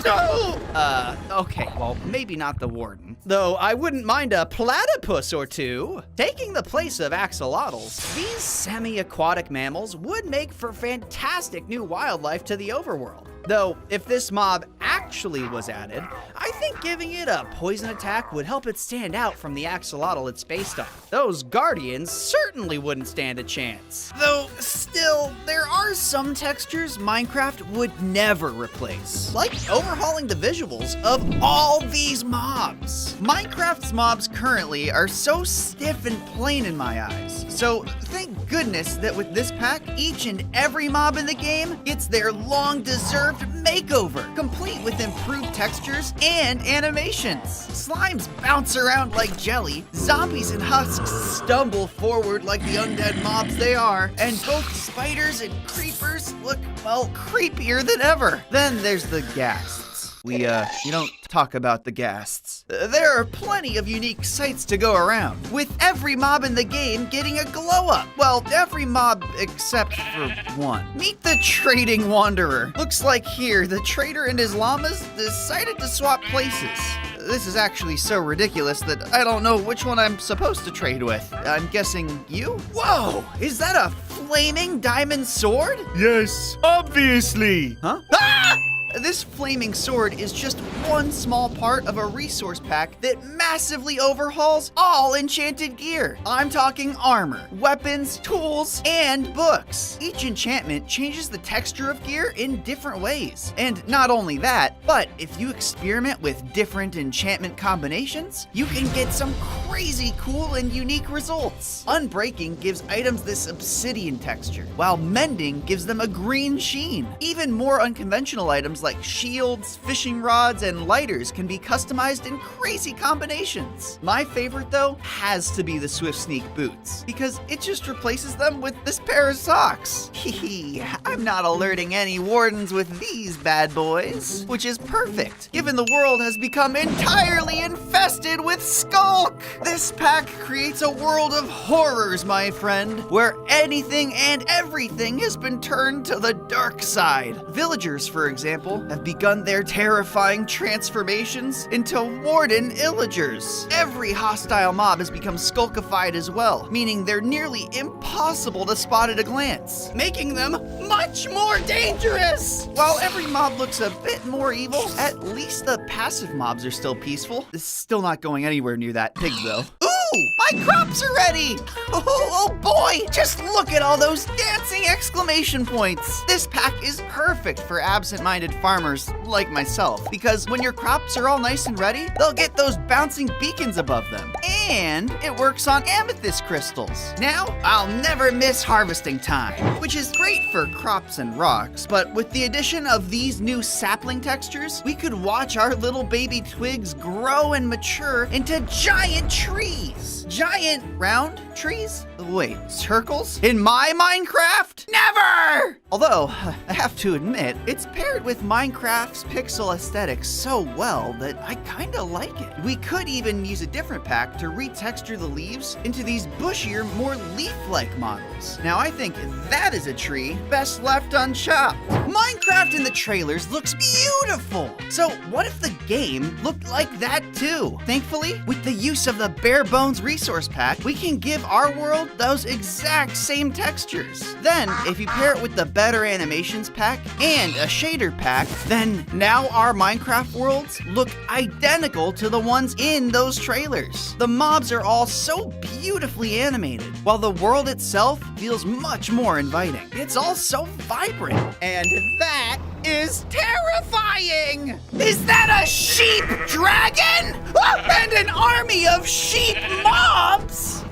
Okay, well, maybe not the warden. Though I wouldn't mind a platypus or two. Taking the place of axolotls, these semi-aquatic mammals would make for fantastic new wildlife to the overworld. Though, if this mob actually was added, I think giving it a poison attack would help it stand out from the axolotl it's based on. Those guardians certainly wouldn't stand a chance. Though, still, there are are some textures Minecraft would never replace, like overhauling the visuals of all these mobs. Minecraft's mobs currently are so stiff and plain in my eyes, so thank goodness that with this pack, each and every mob in the game gets their long-deserved makeover, complete with improved textures and animations. Slimes bounce around like jelly, zombies and husks stumble forward like the undead mobs they are, and both spiders and creepers look, well, creepier than ever. Then there's the ghasts. You don't talk about the ghasts. There are plenty of unique sights to go around, with every mob in the game getting a glow up. Well, every mob except for one. Meet the Trading Wanderer. Looks like here, the trader and his llamas decided to swap places. This is actually so ridiculous that I don't know which one I'm supposed to trade with. I'm guessing you? Whoa! Is that a flaming diamond sword? Yes, obviously. Huh? Ah! This flaming sword is just one small part of a resource pack that massively overhauls all enchanted gear. I'm talking armor, weapons, tools, and books. Each enchantment changes the texture of gear in different ways. And not only that, but if you experiment with different enchantment combinations, you can get some crazy cool and unique results. Unbreaking gives items this obsidian texture, while mending gives them a green sheen. Even more unconventional items like shields, fishing rods, and lighters can be customized in crazy combinations. My favorite, though, has to be the Swift Sneak boots, because it just replaces them with this pair of socks. Hehe, I'm not alerting any wardens with these bad boys, which is perfect, given the world has become entirely infested with skulk. This pack creates a world of horrors, my friend, where anything and everything has been turned to the dark side. Villagers, for example, have begun their terrifying transformations into warden illagers. Every hostile mob has become skulkified as well, meaning they're nearly impossible to spot at a glance, making them much more dangerous. While every mob looks a bit more evil, at least the passive mobs are still peaceful. It's still not going anywhere near that pig, though. Ooh, my crops are ready! Oh boy, just look at all those dancing exclamation points. This pack is perfect for absent-minded farmers like myself, because when your crops are all nice and ready, they'll get those bouncing beacons above them. And it works on amethyst crystals. Now, I'll never miss harvesting time, which is great for crops and rocks, but with the addition of these new sapling textures, we could watch our little baby twigs grow and mature into giant trees. Giant round trees? Wait, circles? In my Minecraft? Never! Although, I have to admit, it's paired with Minecraft's pixel aesthetic so well that I kinda like it. We could even use a different pack to retexture the leaves into these bushier, more leaf-like models. Now I think that is a tree best left unchopped. Minecraft in the trailers looks beautiful! So what if the game looked like that too? Thankfully, with the use of the bare bones resource pack, we can give our world those exact same textures. Then, if you pair it with the better animations pack and a shader pack, then now our Minecraft worlds look identical to the ones in those trailers. The mobs are all so beautifully animated, while the world itself feels much more inviting. It's all so vibrant, and that is terrifying! Is that a sheep dragon? And an army of sheep mobs?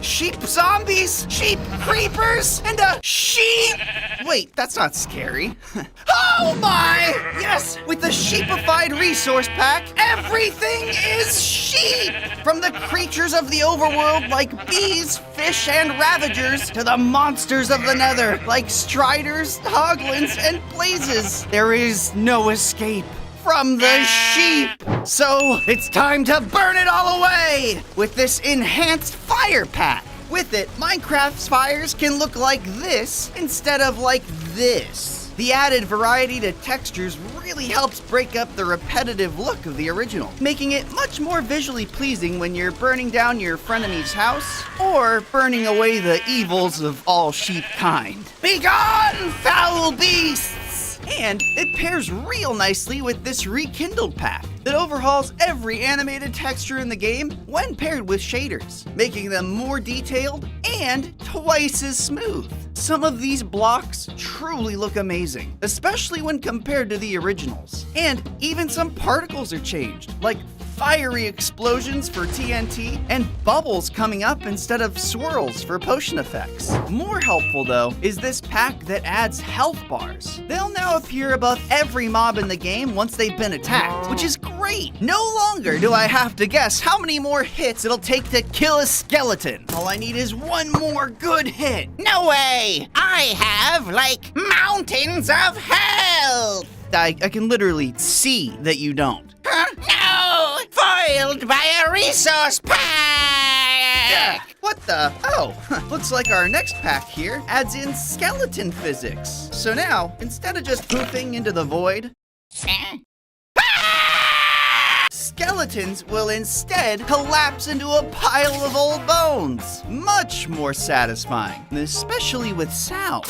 Sheep zombies, sheep creepers, and a sheep... Wait, that's not scary. Oh my! Yes, with the sheepified resource pack, everything is sheep! From the creatures of the overworld like bees, fish, and ravagers, to the monsters of the nether like striders, hoglins, and blazes. There is no escape from the sheep. So it's time to burn it all away with this enhanced fire pack. With it, Minecraft's fires can look like this instead of like this. The added variety to textures really helps break up the repetitive look of the original, making it much more visually pleasing when you're burning down your frenemy's house or burning away the evils of all sheep kind. Begone, foul beasts! And it pairs real nicely with this Rekindled pack that overhauls every animated texture in the game when paired with shaders, making them more detailed and twice as smooth. Some of these blocks truly look amazing, especially when compared to the originals. And even some particles are changed, like fiery explosions for TNT and bubbles coming up instead of swirls for potion effects. More helpful though is this pack that adds health bars. They'll now appear above every mob in the game once they've been attacked, which is great. No longer do I have to guess how many more hits it'll take to kill a skeleton. All I need is one more good hit. No way! I have, like, mountains of health! I can literally see that you don't. Huh? No! Foiled by a resource pack! What the? Oh, looks like our next pack here adds in skeleton physics. So now, instead of just poofing into the void, skeletons will instead collapse into a pile of old bones. Much more satisfying, especially with sound.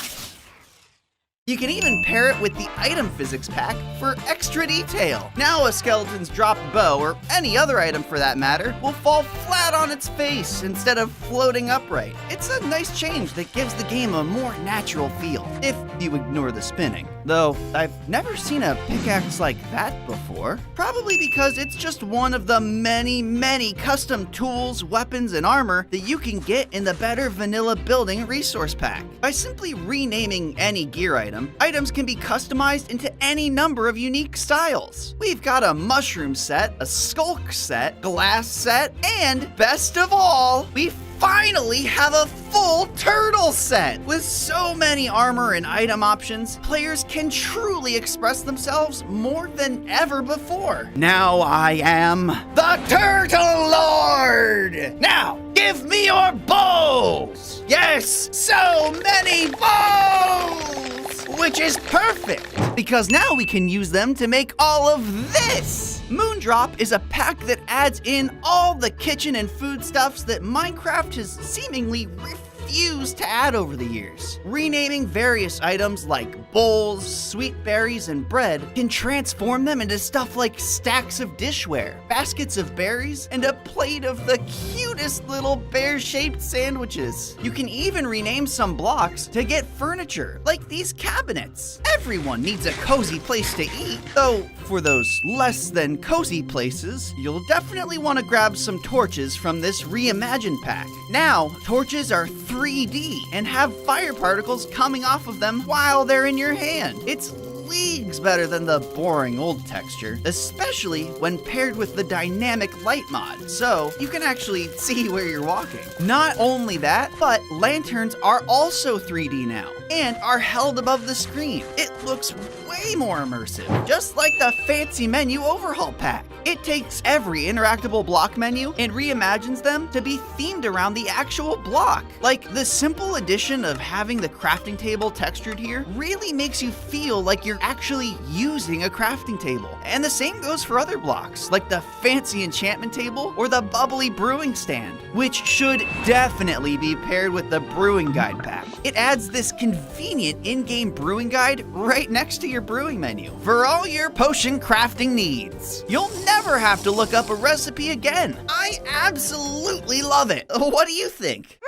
You can even pair it with the item physics pack for extra detail. Now a skeleton's dropped bow, or any other item for that matter, will fall flat on its face instead of floating upright. It's a nice change that gives the game a more natural feel, if you ignore the spinning. Though, I've never seen a pickaxe like that before. Probably because it's just one of the many custom tools, weapons, and armor that you can get in the Better Vanilla Building resource pack. By simply renaming any gear item, items can be customized into any number of unique styles. We've got a mushroom set, a skulk set, glass set, and best of all, we finally have a full turtle set! With so many armor and item options, players can truly express themselves more than ever before. Now I am the Turtle Lord! Now, give me your bows! Yes, so many bows! Which is perfect, because now we can use them to make all of this! Moondrop is a pack that adds in all the kitchen and foodstuffs that Minecraft has seemingly refused to add over the years. Renaming various items like bowls, sweet berries, and bread can transform them into stuff like stacks of dishware, baskets of berries, and a plate of the cutest little bear-shaped sandwiches. You can even rename some blocks to get furniture, like these cabinets. Everyone needs a cozy place to eat, though for those less than cozy places, you'll definitely want to grab some torches from this reimagined pack. Now, torches are 3D and have fire particles coming off of them while they're in your hand. It's leagues better than the boring old texture, especially when paired with the dynamic light mod, so you can actually see where you're walking. Not only that, but lanterns are also 3D now and are held above the screen. It looks way more immersive, just like the fancy menu overhaul pack. It takes every interactable block menu and reimagines them to be themed around the actual block. Like, the simple addition of having the crafting table textured here really makes you feel like you're actually using a crafting table. And the same goes for other blocks, like the fancy enchantment table or the bubbly brewing stand, which should definitely be paired with the brewing guide pack. It adds this convenient in-game brewing guide right next to your brewing menu for all your potion crafting needs. You'll never have to look up a recipe again. I absolutely love it. What do you think?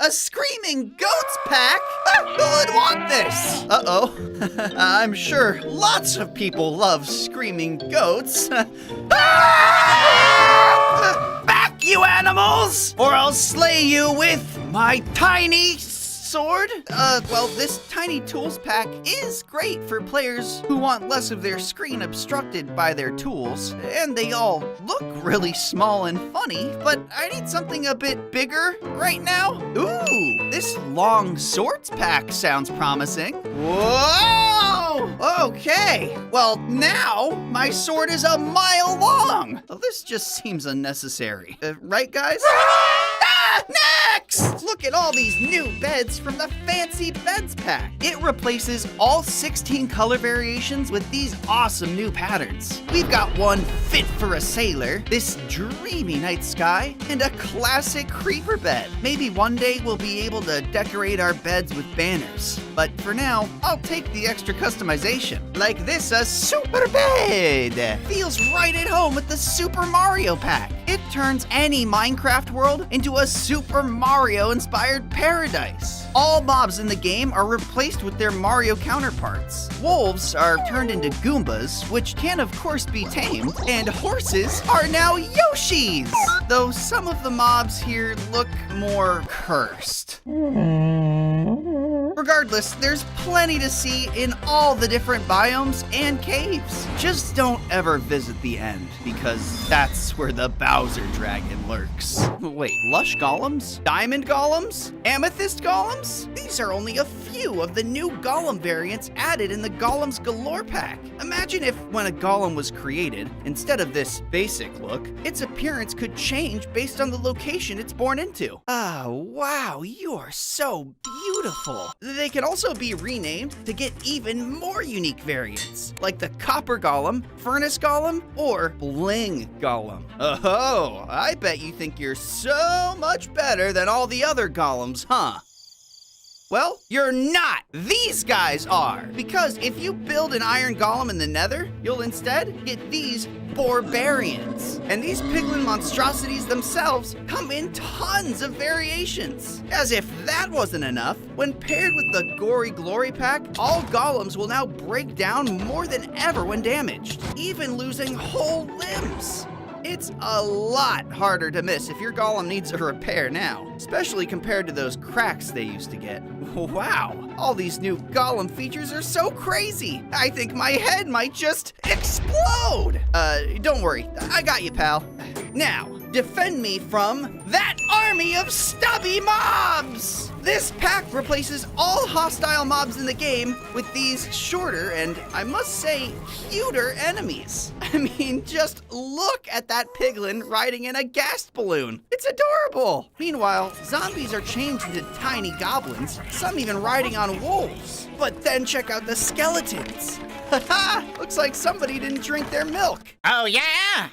A Screaming Goats pack? Who would want this? Uh-oh. I'm sure lots of people love Screaming Goats. Back, you animals! Or I'll slay you with my tiny sword? Well, this Tiny Tools pack is great for players who want less of their screen obstructed by their tools, and they all look really small and funny, but I need something a bit bigger right now. Ooh, this Long Swords pack sounds promising. Whoa! Okay, well now my sword is a mile long. Well, this just seems unnecessary. Right, guys? Next! Look at all these new beds from the Fancy Beds pack. It replaces all 16 color variations with these awesome new patterns. We've got one fit for a sailor, this dreamy night sky, and a classic creeper bed. Maybe one day we'll be able to decorate our beds with banners. But for now, I'll take the extra customization. Like this, a super bed. Feels right at home with the Super Mario pack. It turns any Minecraft world into a Super Mario-inspired paradise. All mobs in the game are replaced with their Mario counterparts. Wolves are turned into Goombas, which can of course be tamed, and horses are now Yoshis! Though some of the mobs here look more cursed. Regardless, there's plenty to see in all the different biomes and caves. Just don't ever visit the end, because that's where the Bowser Dragon lurks. Wait, lush golems? Diamond golems? Amethyst golems? These are only a few of the new golem variants added in the Golems Galore pack. Imagine if, when a golem was created, instead of this basic look, its appearance could change based on the location it's born into. Ah, wow, you are so beautiful. They can also be renamed to get even more unique variants, like the Copper Golem, Furnace Golem, or Bling Golem. Oh, I bet you think you're so much better than all the other golems, huh? Well, you're not. These guys are. Because if you build an iron golem in the nether, you'll instead get these Borbarians. And these piglin monstrosities themselves come in tons of variations. As if that wasn't enough, when paired with the Gory Glory pack, all golems will now break down more than ever when damaged, even losing whole limbs. It's a lot harder to miss if your golem needs a repair now, especially compared to those cracks they used to get. Wow, all these new golem features are so crazy. I think my head might just explode. Don't worry, I got you, pal. Now, defend me from that army of stubby mobs! This pack replaces all hostile mobs in the game with these shorter and, I must say, cuter enemies. I mean, just look at that piglin riding in a gas balloon. It's adorable. Meanwhile, zombies are changed into tiny goblins, some even riding on wolves. But then check out the skeletons. Haha, looks like somebody didn't drink their milk. Oh, yeah?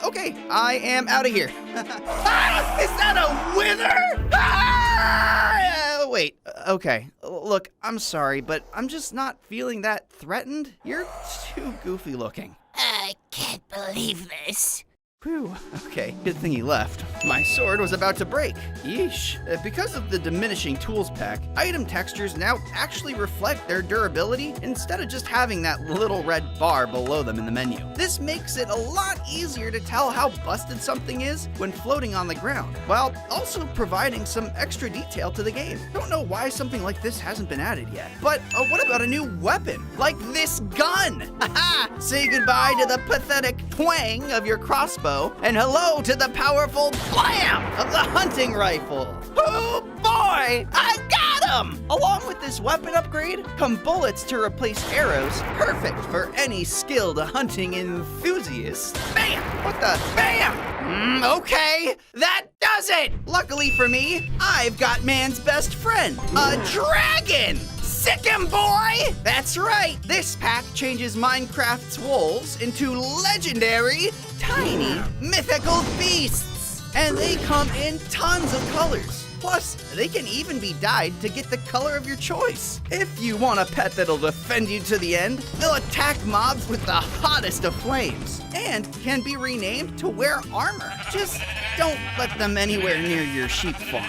Okay, I am out of here. Ah, is that a wither? Ah! Wait, okay. Look, I'm sorry, but I'm just not feeling that threatened. You're too goofy looking. I can't believe this. Whew, okay, good thing he left. My sword was about to break. Yeesh. Because of the diminishing tools pack, item textures now actually reflect their durability instead of just having that little red bar below them in the menu. This makes it a lot easier to tell how busted something is when floating on the ground, while also providing some extra detail to the game. Don't know why something like this hasn't been added yet. But what about a new weapon, like this gun? Haha! Say goodbye to the pathetic twang of your crossbow, and hello to the powerful blam of the hunting rifle. Oh boy, I got him! Along with this weapon upgrade come bullets to replace arrows, perfect for any skilled hunting enthusiast. Bam! What the? Bam! Okay, that does it! Luckily for me, I've got man's best friend, a dragon! Sick 'em, boy! That's right, this pack changes Minecraft's wolves into legendary, tiny, mythical beasts. And they come in tons of colors. Plus, they can even be dyed to get the color of your choice. If you want a pet that'll defend you to the end, they'll attack mobs with the hottest of flames, and can be renamed to wear armor. Just don't let them anywhere near your sheep farm.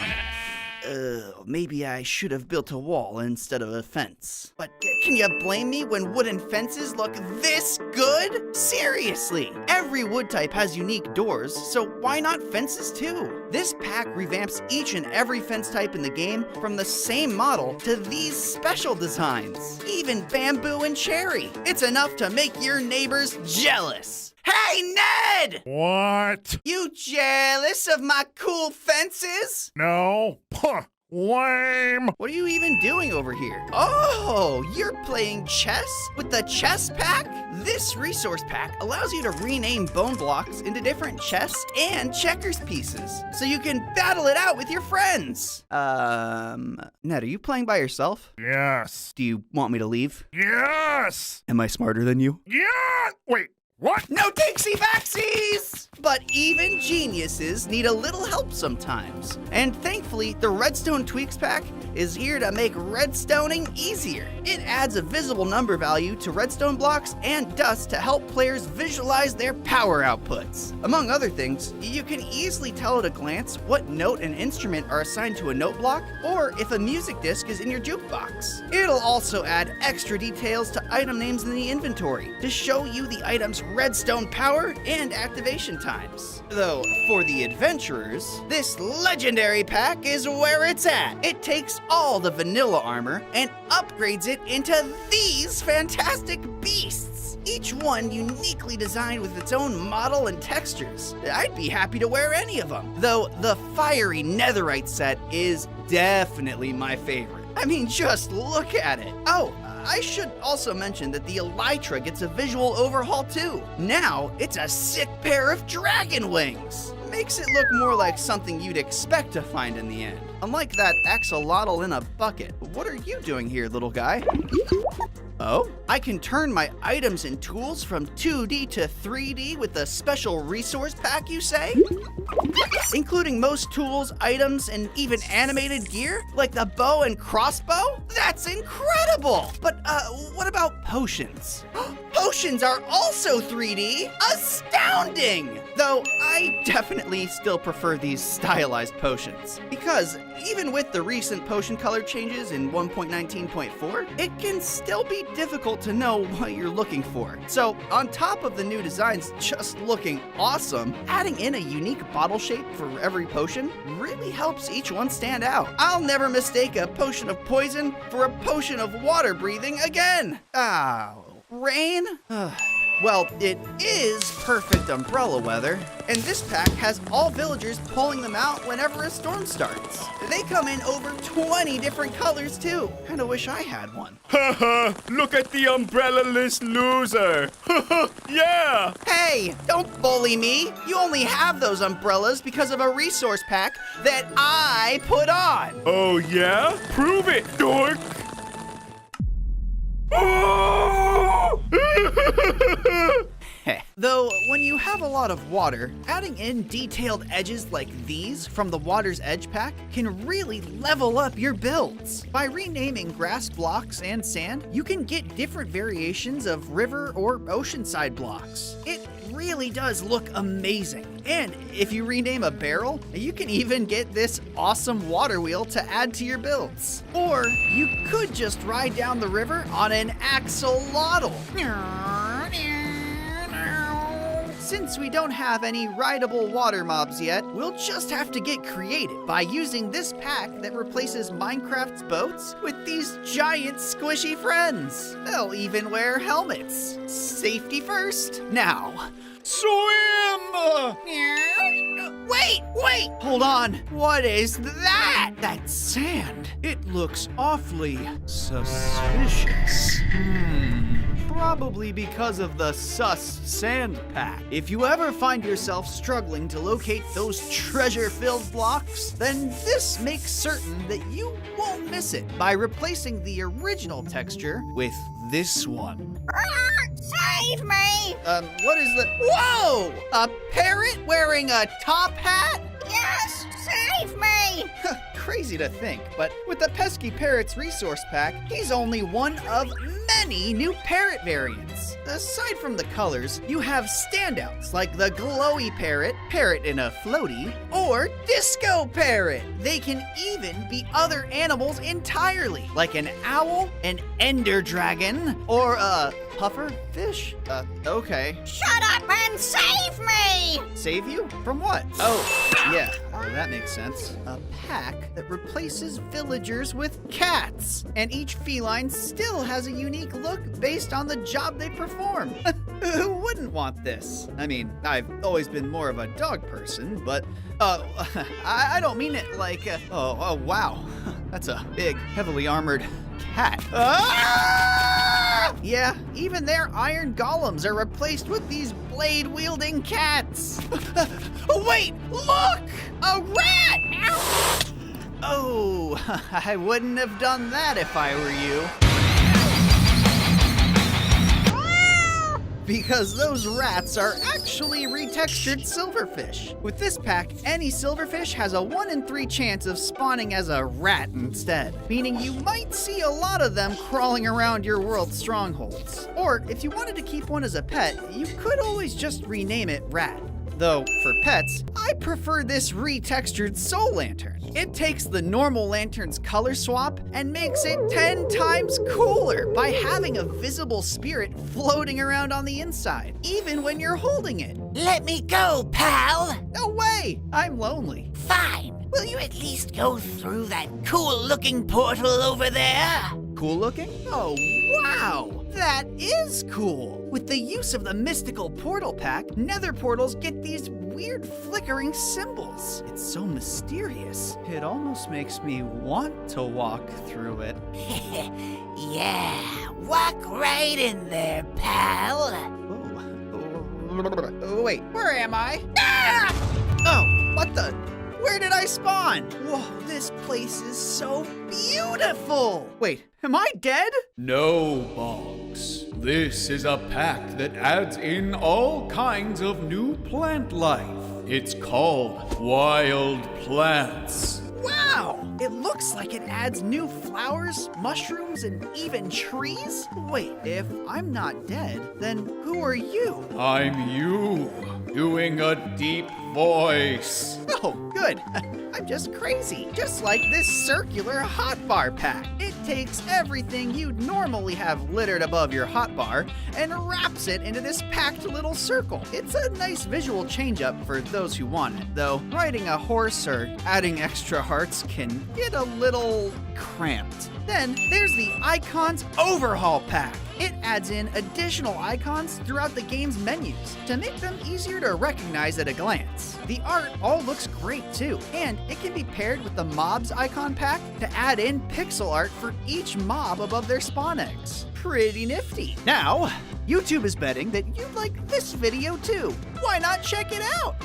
Maybe I should have built a wall instead of a fence. But can you blame me when wooden fences look this good? Seriously, every wood type has unique doors, so why not fences too? This pack revamps each and every fence type in the game from the same model to these special designs. Even bamboo and cherry. It's enough to make your neighbors jealous. Hey, Ned! What? You jealous of my cool fences? No. Huh. Lame. What are you even doing over here? Oh, you're playing chess with the chess pack? This resource pack allows you to rename bone blocks into different chess and checkers pieces, so you can battle it out with your friends. Ned, are you playing by yourself? Yes. Do you want me to leave? Yes. Am I smarter than you? Yeah. Wait, what? No takesy backsies! But even geniuses need a little help sometimes. And thankfully, the Redstone Tweaks pack is here to make redstoning easier. It adds a visible number value to redstone blocks and dust to help players visualize their power outputs. Among other things, you can easily tell at a glance what note and instrument are assigned to a note block, or if a music disc is in your jukebox. It'll also add extra details to item names in the inventory to show you the item's redstone power and activation times. Though, for the adventurers, this legendary pack is where it's at. It takes all the vanilla armor and upgrades it into these fantastic beasts. Each one uniquely designed with its own model and textures. I'd be happy to wear any of them. Though the fiery netherite set is definitely my favorite. I mean, just look at it. Oh, I should also mention that the Elytra gets a visual overhaul too. Now, it's a sick pair of dragon wings. Makes it look more like something you'd expect to find in the end. Unlike that axolotl in a bucket. What are you doing here, little guy? Oh, I can turn my items and tools from 2D to 3D with the special resource pack, you say? Including most tools, items, and even animated gear, like the bow and crossbow? That's incredible! But, what about potions? Potions are also 3D? Astounding! Though, I definitely still prefer these stylized potions. Because, even with the recent potion color changes in 1.19.4, it can still be difficult to know what you're looking for. So, on top of the new designs just looking awesome, adding in a unique bottle shape for every potion really helps each one stand out. I'll never mistake a potion of poison for a potion of water breathing again. Rain? Well, it is perfect umbrella weather, and this pack has all villagers pulling them out whenever a storm starts. They come in over 20 different colors too. Kinda wish I had one. Haha, look at the umbrella-less loser. Yeah! Hey, don't bully me. You only have those umbrellas because of a resource pack that I put on. Oh yeah? Prove it, dork! Though, when you have a lot of water, adding in detailed edges like these from the Water's Edge pack can really level up your builds. By renaming grass blocks and sand, you can get different variations of river or oceanside blocks. It really does look amazing. And if you rename a barrel, you can even get this awesome water wheel to add to your builds. Or you could just ride down the river on an axolotl. Since we don't have any rideable water mobs yet, we'll just have to get creative by using this pack that replaces Minecraft's boats with these giant squishy friends. They'll even wear helmets. Safety first. Now, swim! Wait! Hold on. What is that? That's sand. It looks awfully suspicious. Probably because of the sus sand pack. If you ever find yourself struggling to locate those treasure-filled blocks, then this makes certain that you won't miss it by replacing the original texture with this one. Save me! What is the— Whoa! A parrot wearing a top hat? Yes, save me! Crazy to think, but with the Pesky Parrot's resource pack, he's only one of many new parrot variants. Aside from the colors, you have standouts like the glowy parrot, parrot in a floaty, or disco parrot. They can even be other animals entirely, like an owl, an ender dragon, or a puffer fish. Okay. Shut up and save me! Save you? From what? Oh, yeah, that makes sense. A pack that replaces villagers with cats. And each feline still has a unique look based on the job they perform. Who wouldn't want this? I mean, I've always been more of a dog person, but, I don't mean it like, oh, wow. That's a big, heavily armored cat. Ah! Yeah, even their iron golems are replaced with these blade-wielding cats. Oh, wait, look! A rat! Oh, I wouldn't have done that if I were you. Because those rats are actually retextured silverfish. With this pack, any silverfish has a 1 in 3 chance of spawning as a rat instead, meaning you might see a lot of them crawling around your world's strongholds. Or if you wanted to keep one as a pet, you could always just rename it Rat. Though, for pets, I prefer this retextured Soul Lantern. It takes the normal lantern's color swap and makes it 10 times cooler by having a visible spirit floating around on the inside, even when you're holding it. Let me go, pal. No way! I'm lonely. Fine. Will you at least go through that cool-looking portal over there? Cool looking? Oh, wow! That is cool! With the use of the mystical portal pack, nether portals get these weird flickering symbols. It's so mysterious. It almost makes me want to walk through it. Yeah, walk right in there, pal. Oh, wait, where am I? Ah! Oh, what the? Where did I spawn? Whoa, this place is so beautiful! Wait, am I dead? No, Boggs. This is a pack that adds in all kinds of new plant life. It's called Wild Plants. Wow! It looks like it adds new flowers, mushrooms, and even trees? Wait, if I'm not dead, then who are you? I'm you, doing a deep voice. Oh, good. I'm just crazy. Just like this circular hotbar pack. It takes everything you'd normally have littered above your hotbar and wraps it into this packed little circle. It's a nice visual change-up for those who want it, though riding a horse or adding extra hearts can get a little cramped. Then there's the Icons Overhaul Pack. It adds in additional icons throughout the game's menus to make them easier to recognize at a glance. The art all looks great too, and it can be paired with the Mobs Icon Pack to add in pixel art for each mob above their spawn eggs. Pretty nifty. Now, YouTube is betting that you'd like this video too. Why not check it out?